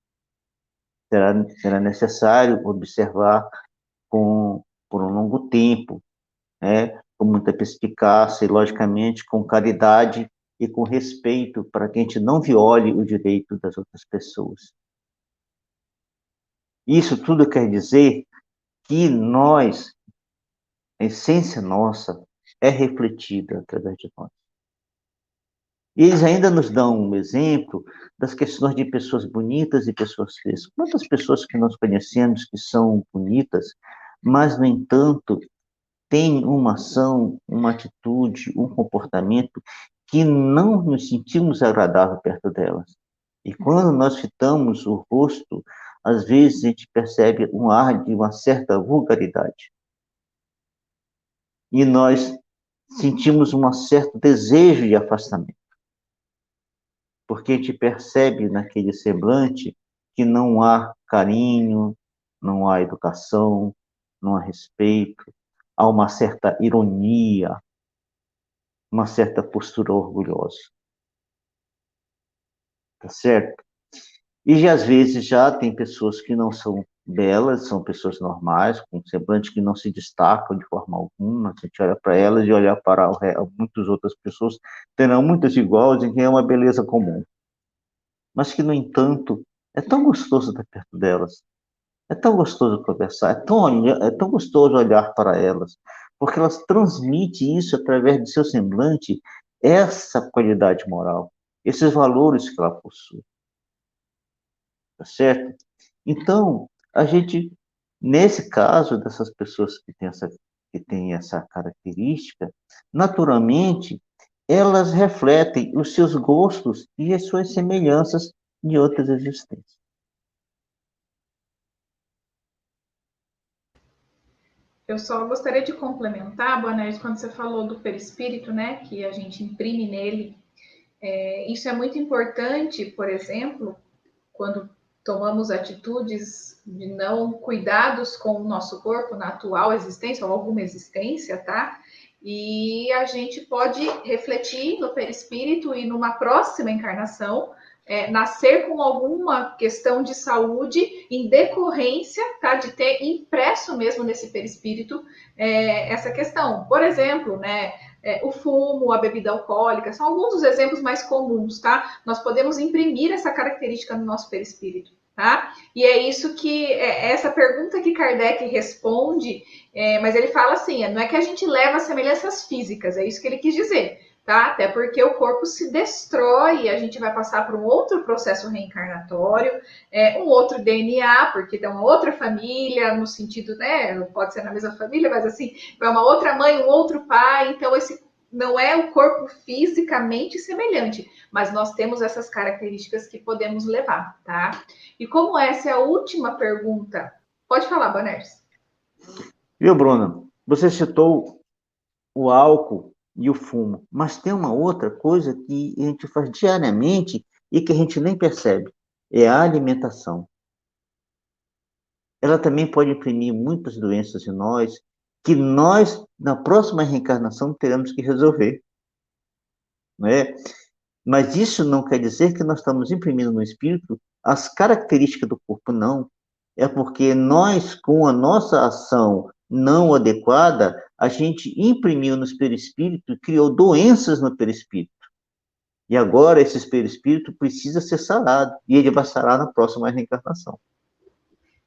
Será necessário observar por um longo tempo, né, com muita perspicácia e, logicamente, com caridade e com respeito, para que a gente não viole o direito das outras pessoas. Isso tudo quer dizer que nós, a essência nossa, é refletida através de nós. E eles ainda nos dão um exemplo das questões de pessoas bonitas e pessoas feias. Quantas pessoas que nós conhecemos que são bonitas, mas, no entanto, têm uma ação, uma atitude, um comportamento que não nos sentimos agradável perto delas. E quando nós fitamos o rosto, às vezes a gente percebe um ar de uma certa vulgaridade. E nós sentimos um certo desejo de afastamento. Porque a gente percebe naquele semblante que não há carinho, não há educação, não há respeito, há uma certa ironia, uma certa postura orgulhosa. Tá certo? E às vezes já tem pessoas que não são belas, são pessoas normais, com semblantes que não se destacam de forma alguma. A gente olha para elas e olha para muitas outras pessoas, terão muitas iguais em que é uma beleza comum. Mas que, no entanto, é tão gostoso estar perto delas. É tão gostoso conversar, é tão gostoso olhar para elas, porque elas transmitem isso através do seu semblante, essa qualidade moral, esses valores que ela possui. Tá certo? Então, a gente, nesse caso dessas pessoas que têm essa característica, naturalmente, elas refletem os seus gostos e as suas semelhanças de outras existências. Eu só gostaria de complementar, Boanerges, quando você falou do perispírito, né, que a gente imprime nele. Isso é muito importante, por exemplo, quando tomamos atitudes de não cuidados com o nosso corpo na atual existência ou alguma existência, tá? E a gente pode refletir no perispírito e numa próxima encarnação nascer com alguma questão de saúde em decorrência, tá, de ter impresso mesmo nesse perispírito essa questão. Por exemplo, né, o fumo, a bebida alcoólica, são alguns dos exemplos mais comuns, tá? Nós podemos imprimir essa característica no nosso perispírito, tá? E é isso que, essa pergunta que Kardec responde, mas ele fala assim, não é que a gente leva semelhanças físicas, é isso que ele quis dizer, tá? Até porque o corpo se destrói, a gente vai passar por um outro processo reencarnatório, um outro DNA, porque tem uma outra família, no sentido, né, pode ser na mesma família, mas assim, é uma outra mãe, um outro pai, então esse não é o corpo fisicamente semelhante, mas nós temos essas características que podemos levar, tá? E como essa é a última pergunta, pode falar, Boanerges. Viu, Bruna? Você citou o álcool e o fumo, mas tem uma outra coisa que a gente faz diariamente e que a gente nem percebe, é a alimentação. Ela também pode imprimir muitas doenças em nós, que nós, na próxima reencarnação, teremos que resolver. Não é? Mas isso não quer dizer que nós estamos imprimindo no espírito as características do corpo, não. É porque nós, com a nossa ação não adequada, a gente imprimiu no perispírito e criou doenças no perispírito. E agora esse perispírito precisa ser sarado, e ele vai sarar na próxima reencarnação.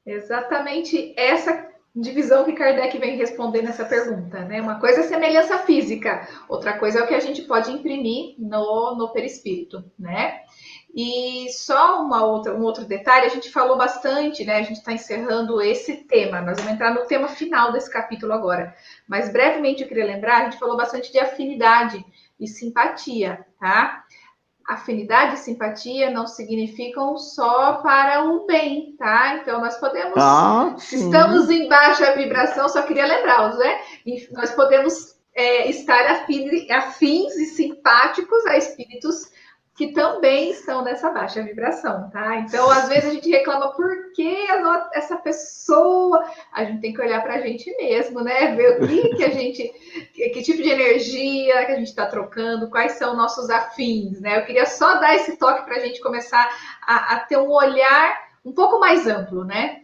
Exatamente essa divisão que Kardec vem responder nessa pergunta, né? Uma coisa é semelhança física, outra coisa é o que a gente pode imprimir no perispírito, né? E só um outro detalhe, a gente falou bastante, né? A gente está encerrando esse tema, nós vamos entrar no tema final desse capítulo agora. Mas brevemente eu queria lembrar, a gente falou bastante de afinidade e simpatia, tá? Afinidade e simpatia não significam só para o bem, tá? Então nós podemos, se estamos em baixa vibração, só queria lembrá-los, né? E nós podemos estar afins e simpáticos a espíritos que também estão nessa baixa vibração, tá? Então, às vezes a gente reclama por que essa pessoa. A gente tem que olhar para a gente mesmo, né? Ver o que a gente, que tipo de energia que a gente está trocando, quais são nossos afins, né? Eu queria só dar esse toque para a gente começar a ter um olhar um pouco mais amplo, né?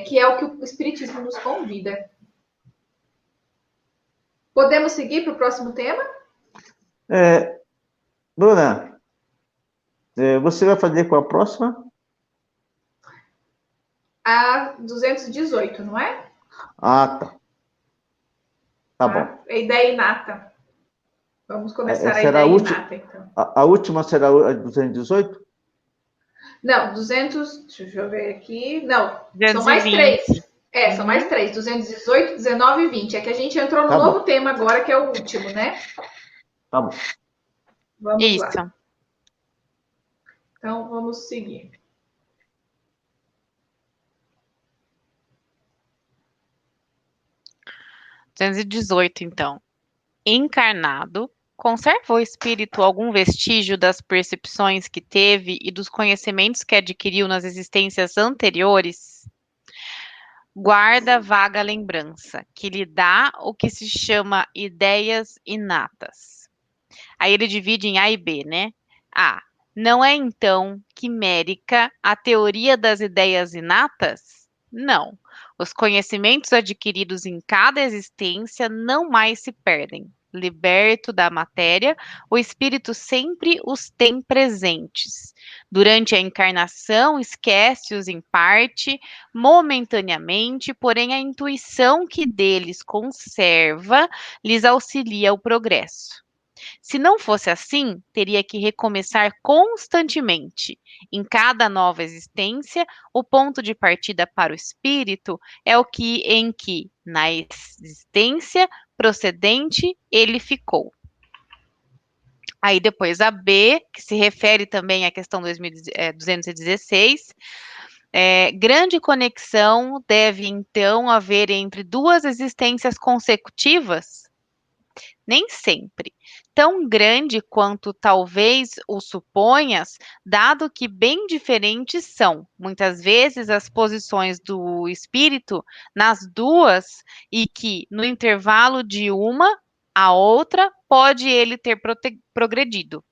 Que é o que o Espiritismo nos convida. Podemos seguir para o próximo tema? Bruna, você vai fazer com a próxima? A 218, não é? Ah, tá. Tá bom. A ideia inata. Vamos começar a Será ideia inata, então. A última será a 218? Não, 200... Deixa eu ver aqui. Não, 220. são mais três. São mais três. 218, 19 e 20. É que a gente entrou no novo tema agora, que é o último, né? Tá bom. Vamos lá. Então, vamos seguir. Então. Encarnado, conserva o espírito algum vestígio das percepções que teve e dos conhecimentos que adquiriu nas existências anteriores? Guarda vaga lembrança, que lhe dá o que se chama ideias inatas. Aí ele divide em A e B, né? A. Não é então quimérica a teoria das ideias inatas? Não. Os conhecimentos adquiridos em cada existência não mais se perdem. Liberto da matéria, o espírito sempre os tem presentes. Durante a encarnação, esquece-os em parte, momentaneamente, porém a intuição que deles conserva lhes auxilia o progresso. Se não fosse assim, teria que recomeçar constantemente. Em cada nova existência, o ponto de partida para o espírito é o que na existência procedente, ele ficou. Aí depois a B, que se refere também à questão 216, grande conexão deve então haver entre duas existências consecutivas? Nem sempre. Tão grande quanto talvez o suponhas, dado que bem diferentes são, muitas vezes, as posições do espírito nas duas, e que, no intervalo de uma a outra, pode ele ter progredido.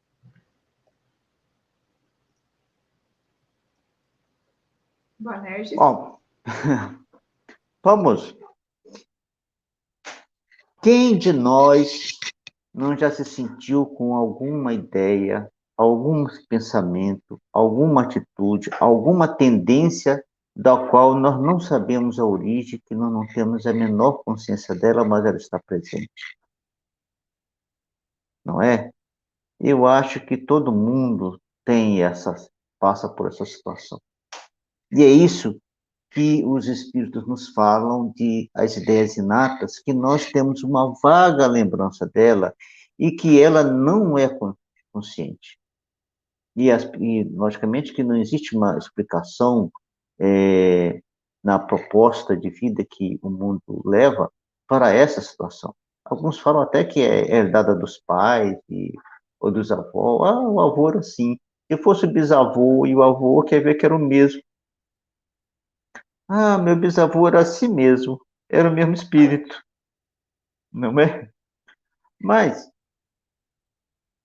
Bom, vamos. Quem de nós não já se sentiu com alguma ideia, algum pensamento, alguma atitude, alguma tendência da qual nós não sabemos a origem, que nós não temos a menor consciência dela, mas ela está presente? Não é? Eu acho que todo mundo passa por essa situação. E é isso que os espíritos nos falam de as ideias inatas, que nós temos uma vaga lembrança dela e que ela não é consciente. E logicamente, que não existe uma explicação na proposta de vida que o mundo leva para essa situação. Alguns falam até que é herdada dos pais ou dos avós. Ah, o avô era assim. Se fosse o bisavô e o avô, quer ver que era o mesmo. Ah, meu bisavô era assim mesmo, era o mesmo espírito, não é? Mas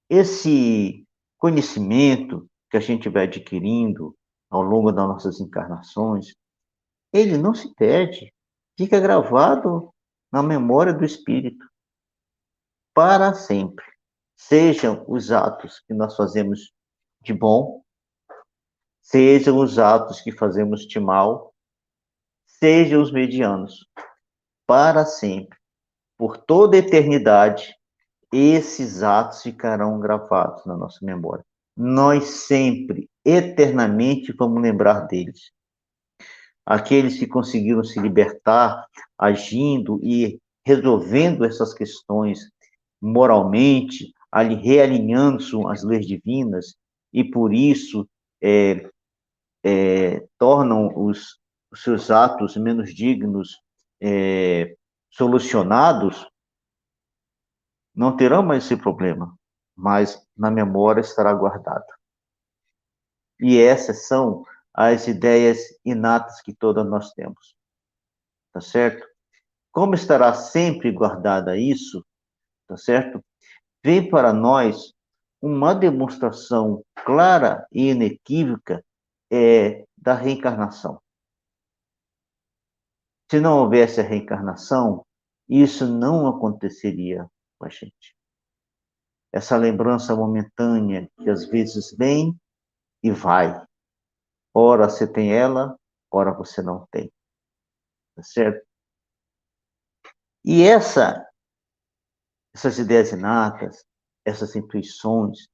esse conhecimento que a gente vai adquirindo ao longo das nossas encarnações, ele não se perde, fica gravado na memória do espírito para sempre. Sejam os atos que nós fazemos de bom, sejam os atos que fazemos de mal, sejam os medianos, para sempre, por toda a eternidade, esses atos ficarão gravados na nossa memória. Nós sempre eternamente vamos lembrar deles. Aqueles que conseguiram se libertar, agindo e resolvendo essas questões moralmente, realinhando as leis divinas, e por isso tornam os seus atos menos dignos, solucionados, não terão mais esse problema, mas na memória estará guardado. E essas são as ideias inatas que todas nós temos, tá certo? Como estará sempre guardada isso, tá certo? Vem para nós uma demonstração clara e inequívoca da reencarnação. Se não houvesse a reencarnação, isso não aconteceria com a gente. Essa lembrança momentânea que às vezes vem e vai. Ora você tem ela, ora você não tem. Tá certo? E essas ideias inatas, essas intuições,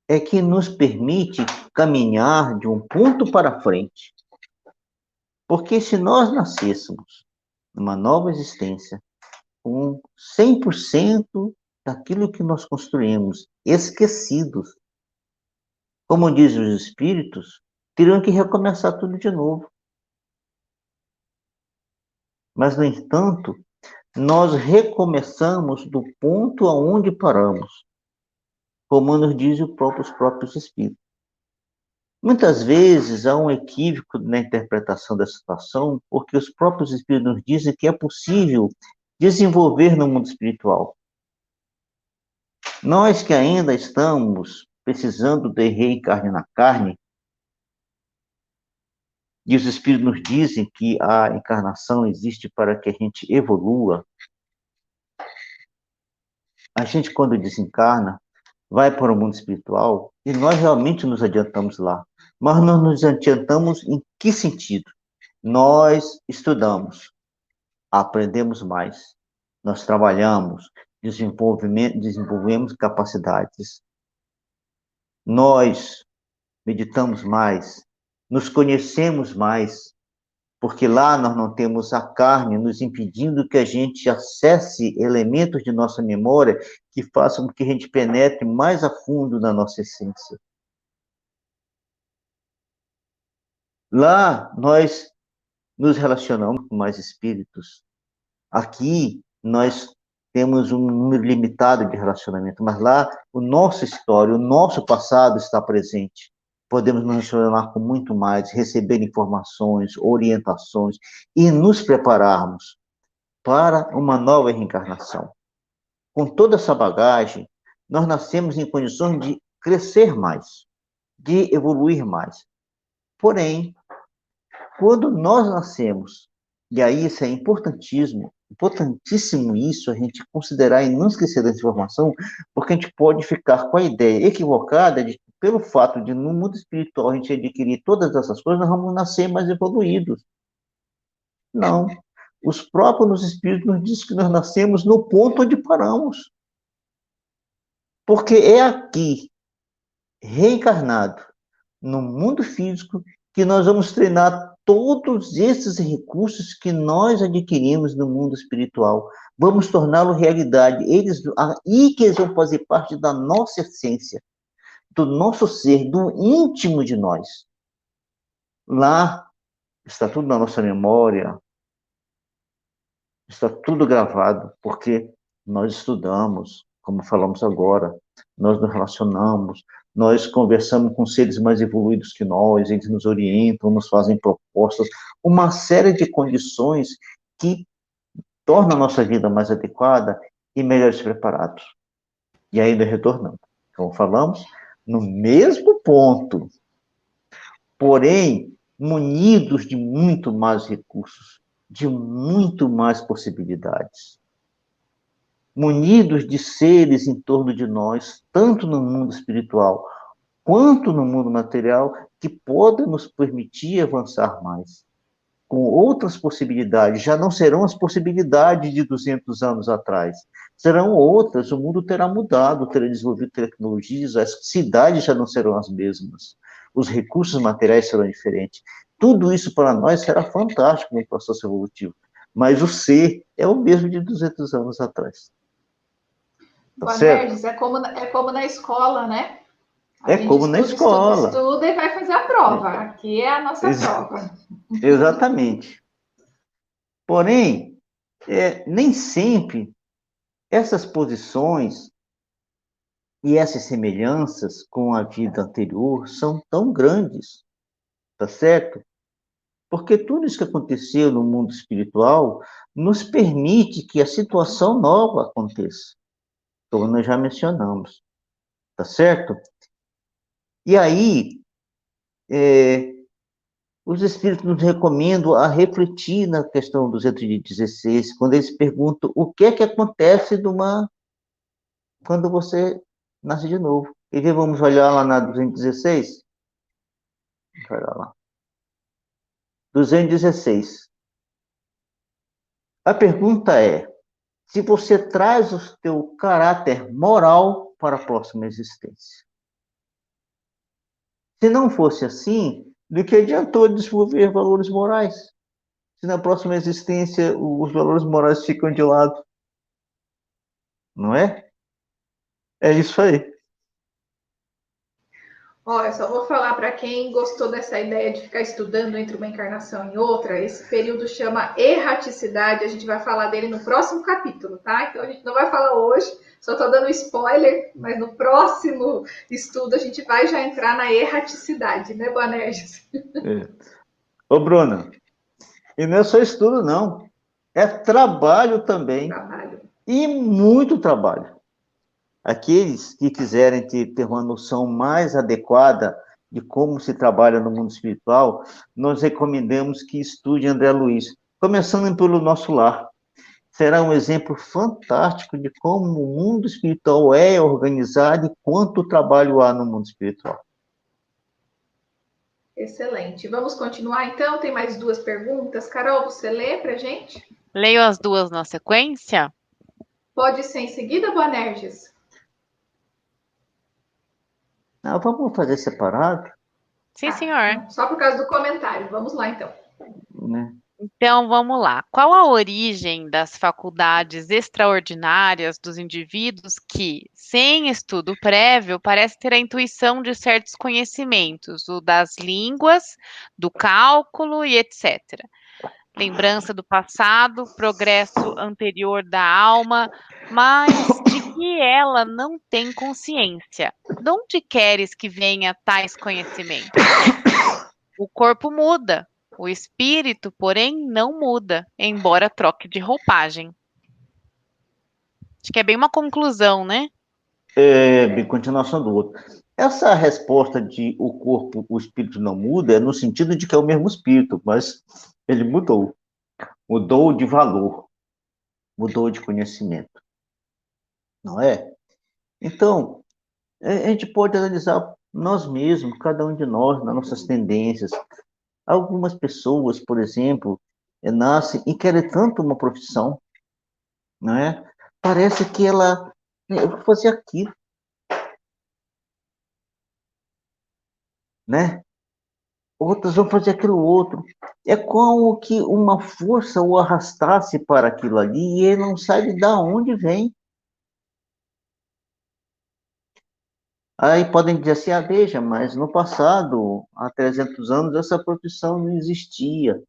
é que nos permite caminhar de um ponto para frente. Porque se nós nascêssemos numa nova existência, com 100% daquilo que nós construímos, esquecidos, como dizem os espíritos, teriam que recomeçar tudo de novo. Mas, no entanto, nós recomeçamos do ponto aonde paramos, como nos dizem os próprios espíritos. Muitas vezes há um equívoco na interpretação da situação, porque os próprios espíritos nos dizem que é possível desenvolver no mundo espiritual. Nós que ainda estamos precisando de reencarne na carne, e os espíritos nos dizem que a encarnação existe para que a gente evolua, a gente, quando desencarna, vai para o mundo espiritual e nós realmente nos adiantamos lá. Mas nós nos adiantamos em que sentido? Nós estudamos, aprendemos mais, nós trabalhamos, desenvolvemos capacidades, nós meditamos mais, nos conhecemos mais, porque lá nós não temos a carne nos impedindo que a gente acesse elementos de nossa memória que façam com que a gente penetre mais a fundo na nossa essência. Lá nós nos relacionamos com mais espíritos. Aqui nós temos um número limitado de relacionamento, mas lá o nosso história, o nosso passado está presente. Podemos nos relacionar com muito mais, receber informações, orientações e nos prepararmos para uma nova reencarnação. Com toda essa bagagem, nós nascemos em condições de crescer mais, de evoluir mais. Porém, quando nós nascemos, e aí isso é importantíssimo isso, a gente considerar e não esquecer dessa informação, porque a gente pode ficar com a ideia equivocada de que, pelo fato de no mundo espiritual a gente adquirir todas essas coisas, nós vamos nascer mais evoluídos. Não. Os próprios espíritos nos dizem que nós nascemos no ponto onde paramos. Porque é aqui, reencarnado, no mundo físico, que nós vamos treinar todos esses recursos que nós adquirimos no mundo espiritual. Vamos torná-lo realidade. Aí que eles vão fazer parte da nossa essência, do nosso ser, do íntimo de nós. Lá está tudo na nossa memória, está tudo gravado, porque nós estudamos, como falamos agora, nós nos relacionamos, nós conversamos com seres mais evoluídos que nós, eles nos orientam, nos fazem propostas, uma série de condições que tornam a nossa vida mais adequada e melhores preparados. E ainda retornamos. Como falamos, no mesmo ponto, porém, munidos de muito mais recursos, de muito mais possibilidades. Munidos de seres em torno de nós, tanto no mundo espiritual quanto no mundo material, que podem nos permitir avançar mais. Com outras possibilidades, já não serão as possibilidades de 200 anos atrás, serão outras, o mundo terá mudado, terá desenvolvido tecnologias, as cidades já não serão as mesmas. os recursos materiais serão diferentes. Tudo isso para nós será fantástico no processo evolutivo. Mas o ser é o mesmo de 200 anos atrás. Tá certo? Boanerges, é como na escola, né? A É gente como na estuda, estuda, escola. estuda e vai fazer a prova. Aqui é a nossa prova. Exatamente. Porém, nem sempre essas posições e essas semelhanças com a vida anterior são tão grandes, tá certo? Porque tudo isso que aconteceu no mundo espiritual nos permite que a situação nova aconteça, como nós já mencionamos, tá certo? E aí, os espíritos nos recomendam a refletir na questão 216, quando eles perguntam o que é que acontece quando você nasce de novo. E vamos olhar lá na 216? Olha lá. 216. A pergunta é, se você traz o teu caráter moral para a próxima existência. Se não fosse assim, do que adiantou desenvolver valores morais? Se na próxima existência os valores morais ficam de lado, não é? É isso aí. Ó, eu só vou falar para quem gostou dessa ideia de ficar estudando entre uma encarnação e outra, esse período chama erraticidade, a gente vai falar dele no próximo capítulo, tá? Então a gente não vai falar hoje, só estou dando spoiler, mas no próximo estudo a gente vai já entrar na erraticidade, né, Boanerges? Ô, Bruna, e não é só estudo, não. É trabalho também. Trabalho. E muito trabalho. Aqueles que quiserem ter uma noção mais adequada de como se trabalha no mundo espiritual, nós recomendamos que estude André Luiz, começando pelo nosso lar. Será um exemplo fantástico de como o mundo espiritual é organizado e quanto trabalho há no mundo espiritual. Excelente. Vamos continuar então? Tem mais duas perguntas. Carol, você lê para gente? Leio as duas na sequência? Pode ser em seguida, Boanerges? Vamos fazer separado? Sim, senhor. Não, só por causa do comentário. Vamos lá então. Né? Então, vamos lá. Qual a origem das faculdades extraordinárias dos indivíduos que, sem estudo prévio, parece ter a intuição de certos conhecimentos, o das línguas, do cálculo e etc. Lembrança do passado, progresso anterior da alma, mas de que ela não tem consciência. De onde queres que venha tais conhecimentos? O corpo muda, o espírito, porém, não muda, embora troque de roupagem. Acho que é bem uma conclusão, né? Bem, continuação do outro. Essa resposta de o corpo, o espírito não muda, é no sentido de que é o mesmo espírito, mas ele mudou. Mudou de valor, mudou de conhecimento, não é? Então, a gente pode analisar nós mesmos, cada um de nós, nas nossas tendências. Algumas pessoas, por exemplo, nascem e querem tanto uma profissão, não é? Parece que eu vou fazer aquilo, né? Outras vão fazer aquilo outro. É como que uma força o arrastasse para aquilo ali e ele não sabe de onde vem. Aí podem dizer assim, veja, mas no passado, há 300 anos, essa profissão não existia,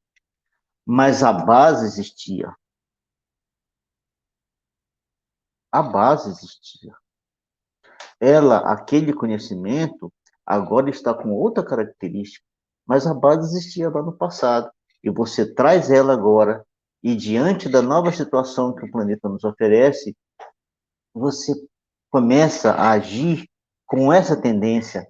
mas a base existia. A base existia. Aquele conhecimento, agora está com outra característica, mas a base existia lá no passado. E você traz ela agora, e diante da nova situação que o planeta nos oferece, você começa a agir com essa tendência,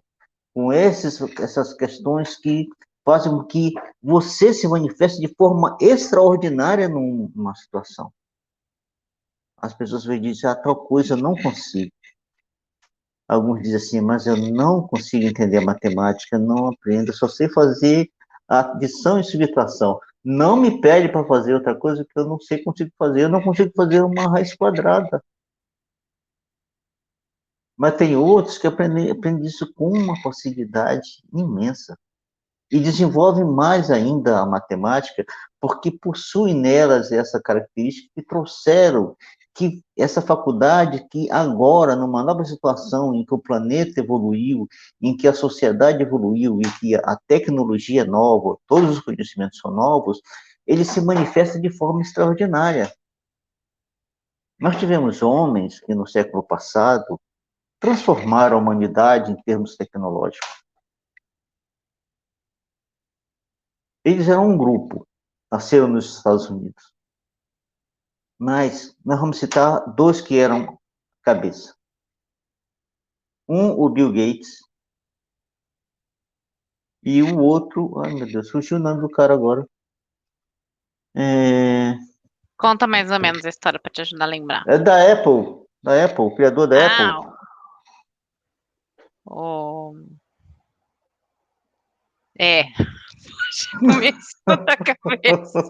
com essas questões que fazem com que você se manifeste de forma extraordinária numa situação. As pessoas vêm dizer, tal coisa eu não consigo. Alguns dizem assim, mas eu não consigo entender a matemática, não aprendo, só sei fazer a adição e subtração. Não me pede para fazer outra coisa que eu não sei, consigo fazer. Eu não consigo fazer uma raiz quadrada. Mas tem outros que aprendem isso com uma facilidade imensa. E desenvolvem mais ainda a matemática, porque possuem nelas essa característica que trouxeram que essa faculdade que agora, numa nova situação em que o planeta evoluiu, em que a sociedade evoluiu, em que a tecnologia é nova, todos os conhecimentos são novos, ele se manifesta de forma extraordinária. Nós tivemos homens que no século passado transformaram a humanidade em termos tecnológicos. Eles eram um grupo, nasceram nos Estados Unidos. Mas nós vamos citar dois que eram cabeça. O Bill Gates, e o outro, ai meu Deus, fugiu o nome do cara agora. Conta mais ou menos a história para te ajudar a lembrar. É da Apple, o criador da Apple. O... É, começo da cabeça.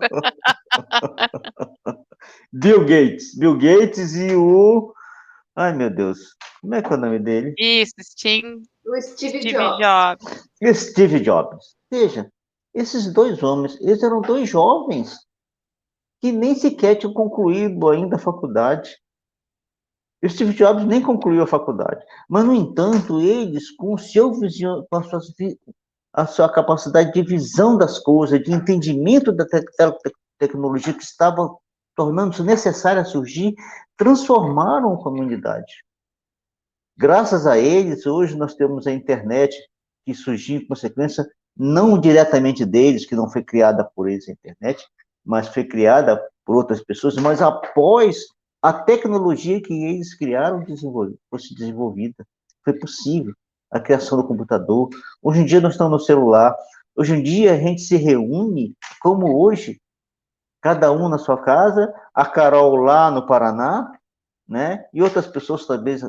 Bill Gates e o... Ai, meu Deus, como é que é o nome dele? Isso, O Steve Jobs. Steve Jobs. Veja, esses dois homens, eles eram dois jovens que nem sequer tinham concluído ainda a faculdade. O Steve Jobs nem concluiu a faculdade. Mas, no entanto, eles, com o seu com a sua capacidade de visão das coisas, de entendimento da tecnologia que estava tornando-se necessária surgir, transformaram a comunidade. Graças a eles, hoje nós temos a internet que surgiu em consequência, não diretamente deles, que não foi criada por eles a internet, mas foi criada por outras pessoas, mas após a tecnologia que eles criaram fosse desenvolvida. Foi possível a criação do computador. Hoje em dia nós estamos no celular. Hoje em dia a gente se reúne, como hoje, cada um na sua casa, a Carol lá no Paraná, né? E outras pessoas talvez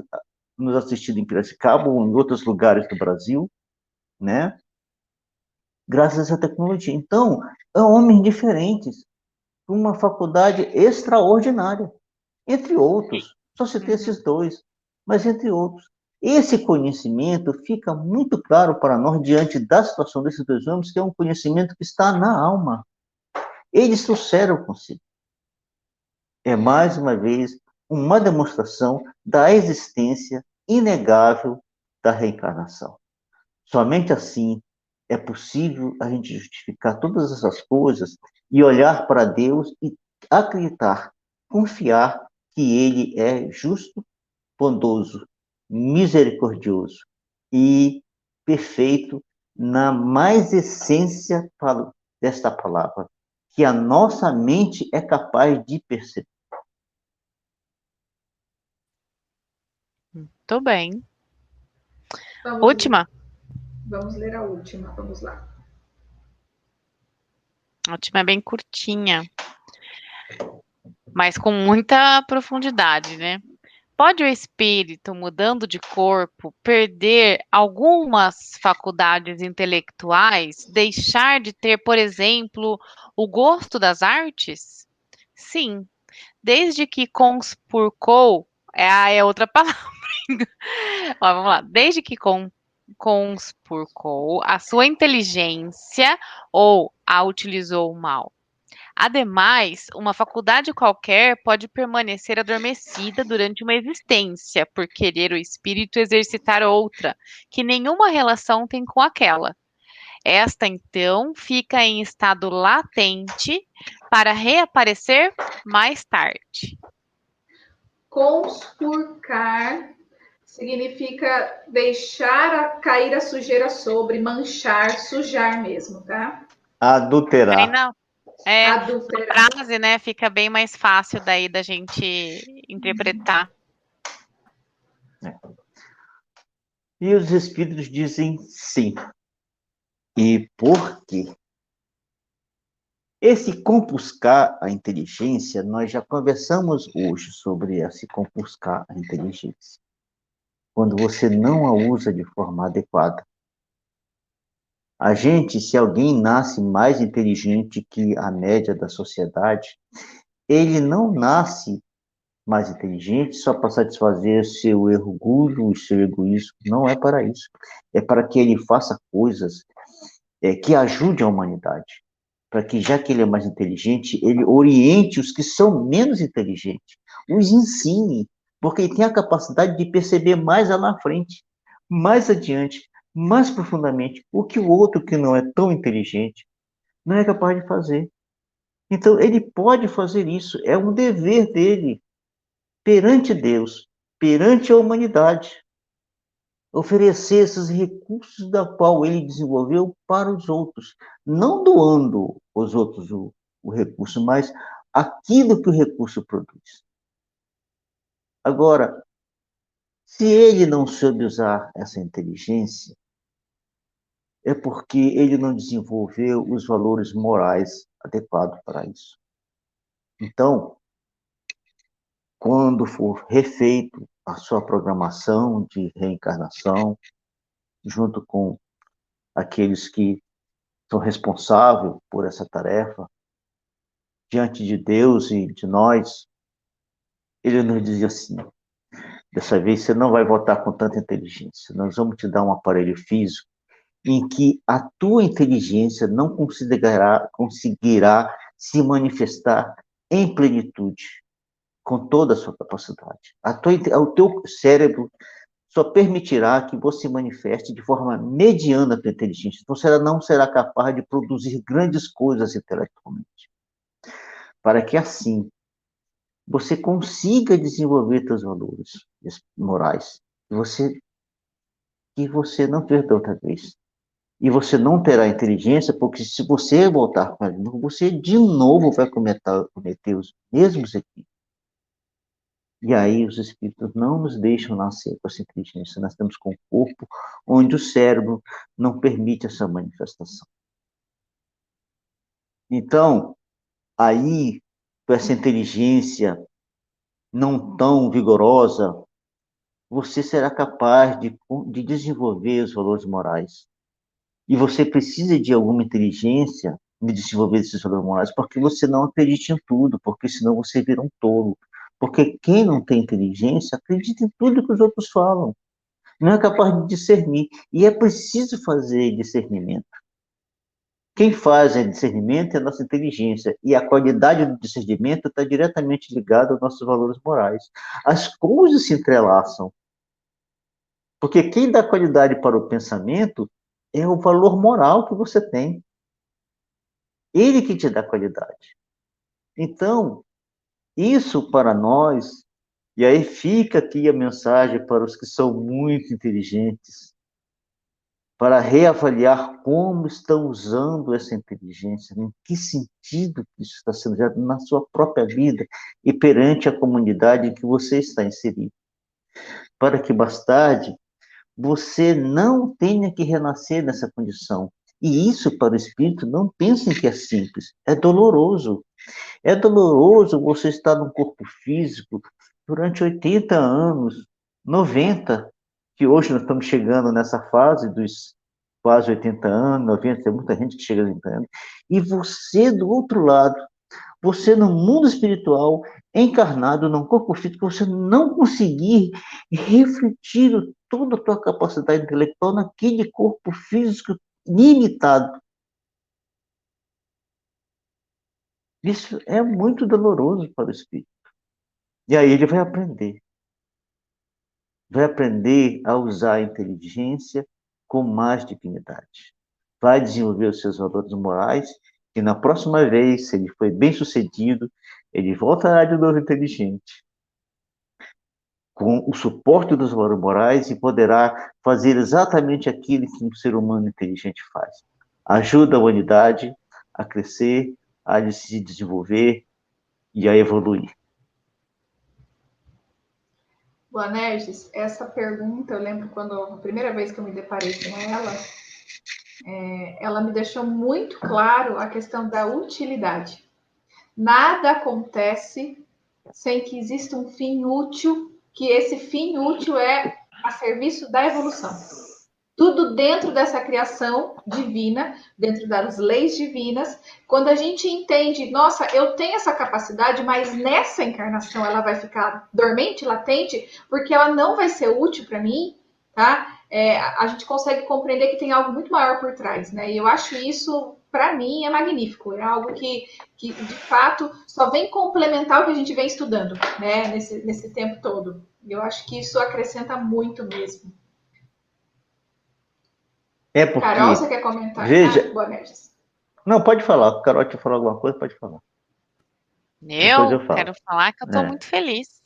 nos assistindo em Piracicaba ou em outros lugares do Brasil, né? Graças a essa tecnologia. Então, são homens diferentes, uma faculdade extraordinária, entre outros. Só citei esses dois, mas entre outros. Esse conhecimento fica muito claro para nós diante da situação desses dois homens, que é um conhecimento que está na alma. Eles trouxeram consigo. É, mais uma vez, uma demonstração da existência inegável da reencarnação. Somente assim é possível a gente justificar todas essas coisas e olhar para Deus e acreditar, confiar que Ele é justo, bondoso, misericordioso e perfeito na mais essência desta palavra, que a nossa mente é capaz de perceber. Muito bem. Última? Vamos ler a última, vamos lá. A última é bem curtinha, mas com muita profundidade, né? Pode o espírito, mudando de corpo, perder algumas faculdades intelectuais, deixar de ter, por exemplo, o gosto das artes? Sim, desde que conspurcou, é outra palavra. Ó, vamos lá. Desde que conspurcou a sua inteligência ou a utilizou mal. Ademais, uma faculdade qualquer pode permanecer adormecida durante uma existência, por querer o espírito exercitar outra, que nenhuma relação tem com aquela. Esta, então, fica em estado latente para reaparecer mais tarde. Conspurcar significa deixar cair a sujeira sobre, manchar, sujar mesmo, tá? Adulterar. Aí não. A Adulterar. frase, né, fica bem mais fácil daí da gente interpretar. E os espíritos dizem sim. E por quê? Esse compuscar a inteligência, nós já conversamos hoje sobre esse compuscar a inteligência. Quando você não a usa de forma adequada. A gente, se alguém nasce mais inteligente que a média da sociedade, ele não nasce mais inteligente só para satisfazer seu orgulho e seu egoísmo. Não é para isso. É para que ele faça coisas que ajudem a humanidade. Para que, já que ele é mais inteligente, ele oriente os que são menos inteligentes, os ensine, porque ele tem a capacidade de perceber mais lá na frente, mais adiante, mais profundamente, o que o outro que não é tão inteligente não é capaz de fazer. Então, ele pode fazer isso, é um dever dele perante Deus, perante a humanidade, oferecer esses recursos da qual ele desenvolveu para os outros, não doando aos outros o recurso, mas aquilo que o recurso produz. Agora, se ele não soube usar essa inteligência, é porque ele não desenvolveu os valores morais adequados para isso. Então, quando for refeito a sua programação de reencarnação, junto com aqueles que são responsáveis por essa tarefa, diante de Deus e de nós, ele nos dizia assim: dessa vez você não vai votar com tanta inteligência, nós vamos te dar um aparelho físico em que a tua inteligência não conseguirá se manifestar em plenitude, com toda a sua capacidade. O teu cérebro só permitirá que você manifeste de forma mediana a tua inteligência. Você não será capaz de produzir grandes coisas intelectualmente. Para que assim você consiga desenvolver seus valores morais, que você não perdeu outra vez. E você não terá inteligência, porque se você voltar para ele, você de novo vai cometer os mesmos equívocos. E aí os espíritos não nos deixam nascer com essa inteligência. Nós estamos com um corpo onde o cérebro não permite essa manifestação. Então, aí, com essa inteligência não tão vigorosa, você será capaz de desenvolver os valores morais. E você precisa de alguma inteligência de desenvolver esses valores morais, porque você não acredita em tudo, porque senão você vira um tolo. Porque quem não tem inteligência acredita em tudo que os outros falam. Não é capaz de discernir. E é preciso fazer discernimento. Quem faz o discernimento é a nossa inteligência. E a qualidade do discernimento está diretamente ligada aos nossos valores morais. As coisas se entrelaçam. Porque quem dá qualidade para o pensamento é o valor moral que você tem. Ele que te dá qualidade. Então, isso para nós, e aí fica aqui a mensagem para os que são muito inteligentes, para reavaliar como estão usando essa inteligência, em que sentido isso está sendo usado na sua própria vida e perante a comunidade em que você está inserido. Para que mais tarde você não tenha que renascer nessa condição. E isso, para o espírito, não pensem que é simples, é doloroso. É doloroso você estar num corpo físico durante 80 anos, 90, que hoje nós estamos chegando nessa fase dos quase 80 anos, 90, tem muita gente que chega a 80 anos, e você do outro lado, você no mundo espiritual, encarnado num corpo físico, você não conseguir refletir toda a tua capacidade intelectual naquele corpo físico limitado. Isso é muito doloroso para o espírito. E aí ele vai aprender a usar a inteligência com mais dignidade. Vai desenvolver os seus valores morais, e na próxima vez, se ele foi bem sucedido, ele voltará de novo inteligente, com o suporte dos valores morais, e poderá fazer exatamente aquilo que um ser humano inteligente faz. Ajuda a humanidade a crescer, a se desenvolver e a evoluir. Boanerges, essa pergunta, eu lembro quando a primeira vez que eu me deparei com ela me deixou muito claro a questão da utilidade. Nada acontece sem que exista um fim útil, que esse fim útil é a serviço da evolução. Tudo dentro dessa criação divina, dentro das leis divinas. Quando a gente entende, nossa, eu tenho essa capacidade, mas nessa encarnação ela vai ficar dormente, latente, porque ela não vai ser útil para mim, tá? A gente consegue compreender que tem algo muito maior por trás, né? E eu acho isso, para mim, é magnífico. É algo que, de fato, só vem complementar o que a gente vem estudando, né? Nesse tempo todo. Eu acho que isso acrescenta muito mesmo. É Carol, você porque, quer comentar? Ah, veja, boa, Merges. não, pode falar. Carol te falou alguma coisa, pode falar. Depois eu Eu falo. quero falar que eu estou É. muito feliz.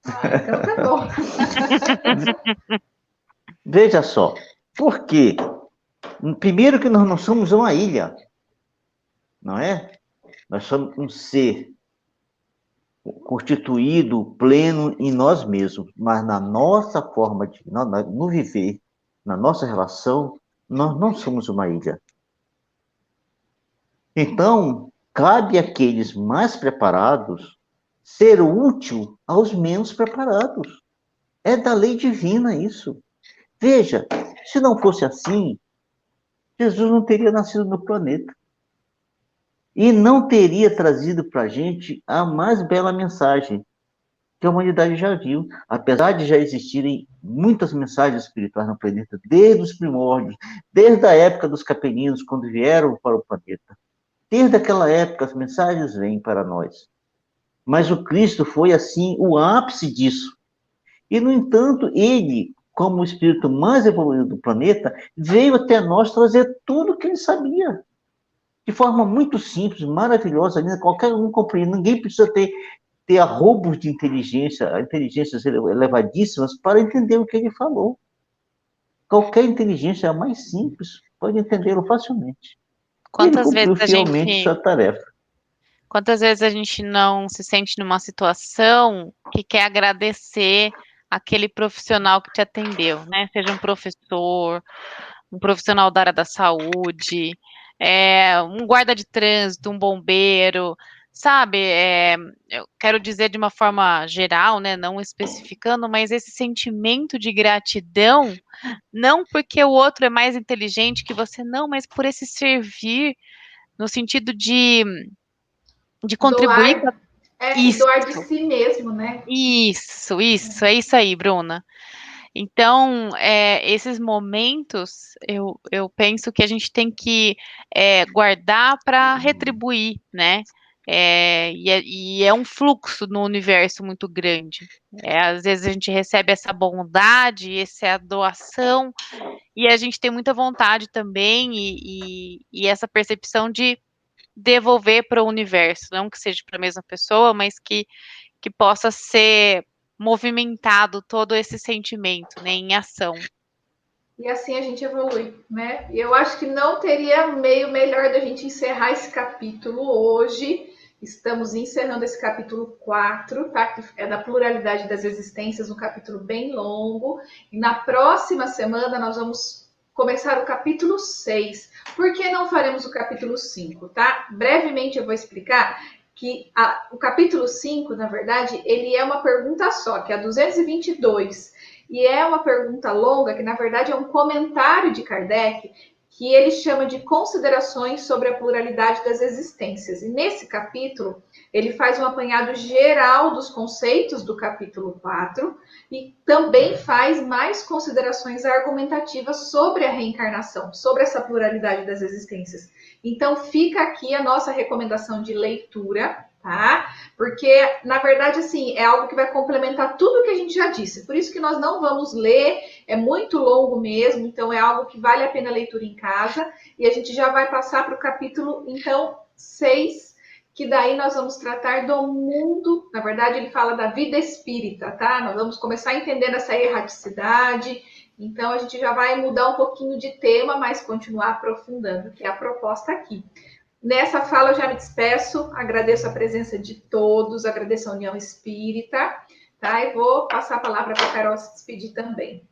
Ah, então tá bom. Veja só, por quê? Primeiro que nós não somos uma ilha, não é? Nós somos um ser constituído, pleno em nós mesmos, mas na nossa forma de no viver, na nossa relação, nós não somos uma ilha. Então, cabe àqueles mais preparados ser útil aos menos preparados. É da lei divina isso. Veja, se não fosse assim, Jesus não teria nascido no planeta. E não teria trazido para a gente a mais bela mensagem que a humanidade já viu. Apesar de já existirem muitas mensagens espirituais no planeta, desde os primórdios, desde a época dos capelinos, quando vieram para o planeta. Desde aquela época, as mensagens vêm para nós. Mas o Cristo foi, assim, o ápice disso. E, no entanto, ele, como o espírito mais evoluído do planeta, veio até nós trazer tudo o que ele sabia. De forma muito simples, maravilhosa, qualquer um compreende. Ninguém precisa ter arrobos de inteligência, inteligências elevadíssimas para entender o que ele falou. Qualquer inteligência mais simples pode entendê-lo facilmente. E ele Quantas vezes cumpriu a fielmente gente, sua tarefa. quantas vezes a gente não se sente numa situação que quer agradecer aquele profissional que te atendeu, né? Seja um profissional da área da saúde, um guarda de trânsito, um bombeiro, sabe? Eu quero dizer de uma forma geral, né? Não especificando, mas esse sentimento de gratidão, não porque o outro é mais inteligente que você, não, mas por esse servir no sentido de contribuir com Doar, e isso. doar de si mesmo, né? Isso, é isso aí, Bruna. Então, esses momentos, eu penso que a gente tem que guardar para retribuir, né? E é um fluxo no universo muito grande. Às vezes a gente recebe essa bondade, essa doação, e a gente tem muita vontade também, e essa percepção de devolver para o universo, não que seja para a mesma pessoa, mas que possa ser movimentado todo esse sentimento, né, em ação. E assim a gente evolui, né? E eu acho que não teria meio melhor da gente encerrar esse capítulo hoje. Estamos encerrando esse capítulo 4, tá? Que é da pluralidade das existências, um capítulo bem longo. E na próxima semana nós vamos começar o capítulo 6. Por que não faremos o capítulo 5, tá? Brevemente eu vou explicar que o capítulo 5, na verdade, ele é uma pergunta só, que é a 222. E é uma pergunta longa, que na verdade é um comentário de Kardec, que ele chama de Considerações sobre a Pluralidade das Existências. E nesse capítulo, ele faz um apanhado geral dos conceitos do capítulo 4 e também faz mais considerações argumentativas sobre a reencarnação, sobre essa pluralidade das existências. Então, fica aqui a nossa recomendação de leitura, tá? Porque, na verdade, assim, é algo que vai complementar tudo que a gente já disse. Por isso que nós não vamos ler, é muito longo mesmo, então é algo que vale a pena a leitura em casa. E a gente já vai passar para o capítulo, então, 6, que daí nós vamos tratar do mundo. Na verdade, ele fala da vida espírita, tá? Nós vamos começar entendendo essa erraticidade. Então, a gente já vai mudar um pouquinho de tema, mas continuar aprofundando, que é a proposta aqui. Nessa fala eu já me despeço, agradeço a presença de todos, agradeço a União Espírita, tá? E vou passar a palavra para a Carol se despedir também.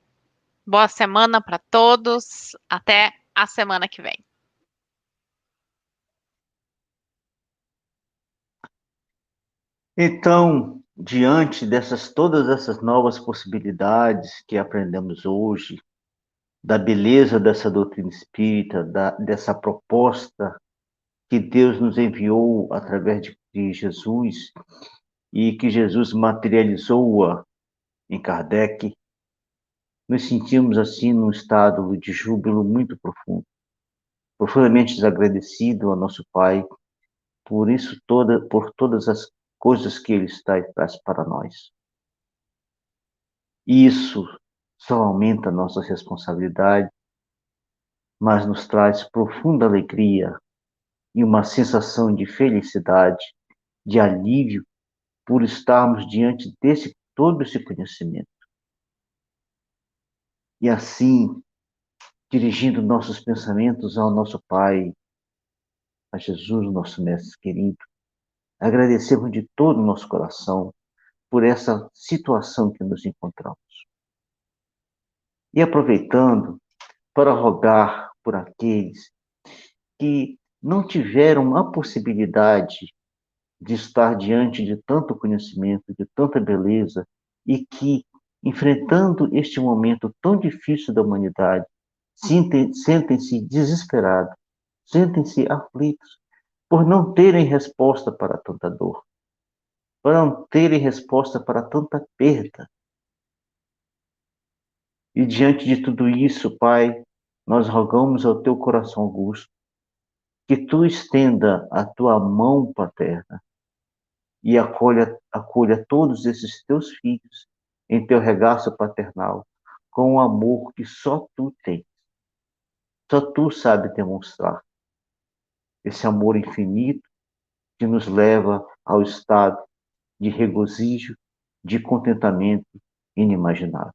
Boa semana para todos, até a semana que vem. Então, diante todas essas novas possibilidades que aprendemos hoje, da beleza dessa doutrina espírita, dessa proposta que Deus nos enviou através de Jesus e que Jesus materializou-a em Kardec, nos sentimos assim num estado de júbilo muito profundo, profundamente desagradecido ao nosso Pai por todas as coisas que Ele está e traz para nós. Isso só aumenta a nossa responsabilidade, mas nos traz profunda alegria e uma sensação de felicidade, de alívio por estarmos diante desse todo esse conhecimento. E assim, dirigindo nossos pensamentos ao nosso Pai, a Jesus, nosso Mestre querido, agradecemos de todo o nosso coração por essa situação que nos encontramos. E aproveitando para rogar por aqueles que não tiveram a possibilidade de estar diante de tanto conhecimento, de tanta beleza, e que, enfrentando este momento tão difícil da humanidade, sentem-se desesperados, sentem-se aflitos, por não terem resposta para tanta dor, por não terem resposta para tanta perda. E diante de tudo isso, Pai, nós rogamos ao teu coração augusto que tu estenda a tua mão paterna e acolha todos esses teus filhos em teu regaço paternal, com o amor que só tu tens. Só tu sabe demonstrar esse amor infinito que nos leva ao estado de regozijo, de contentamento inimaginável.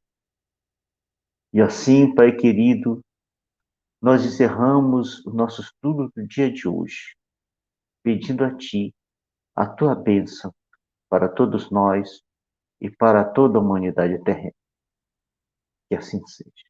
E assim, Pai querido, nós encerramos o nosso estudo do dia de hoje, pedindo a Ti a Tua bênção para todos nós e para toda a humanidade terrena. Que assim seja.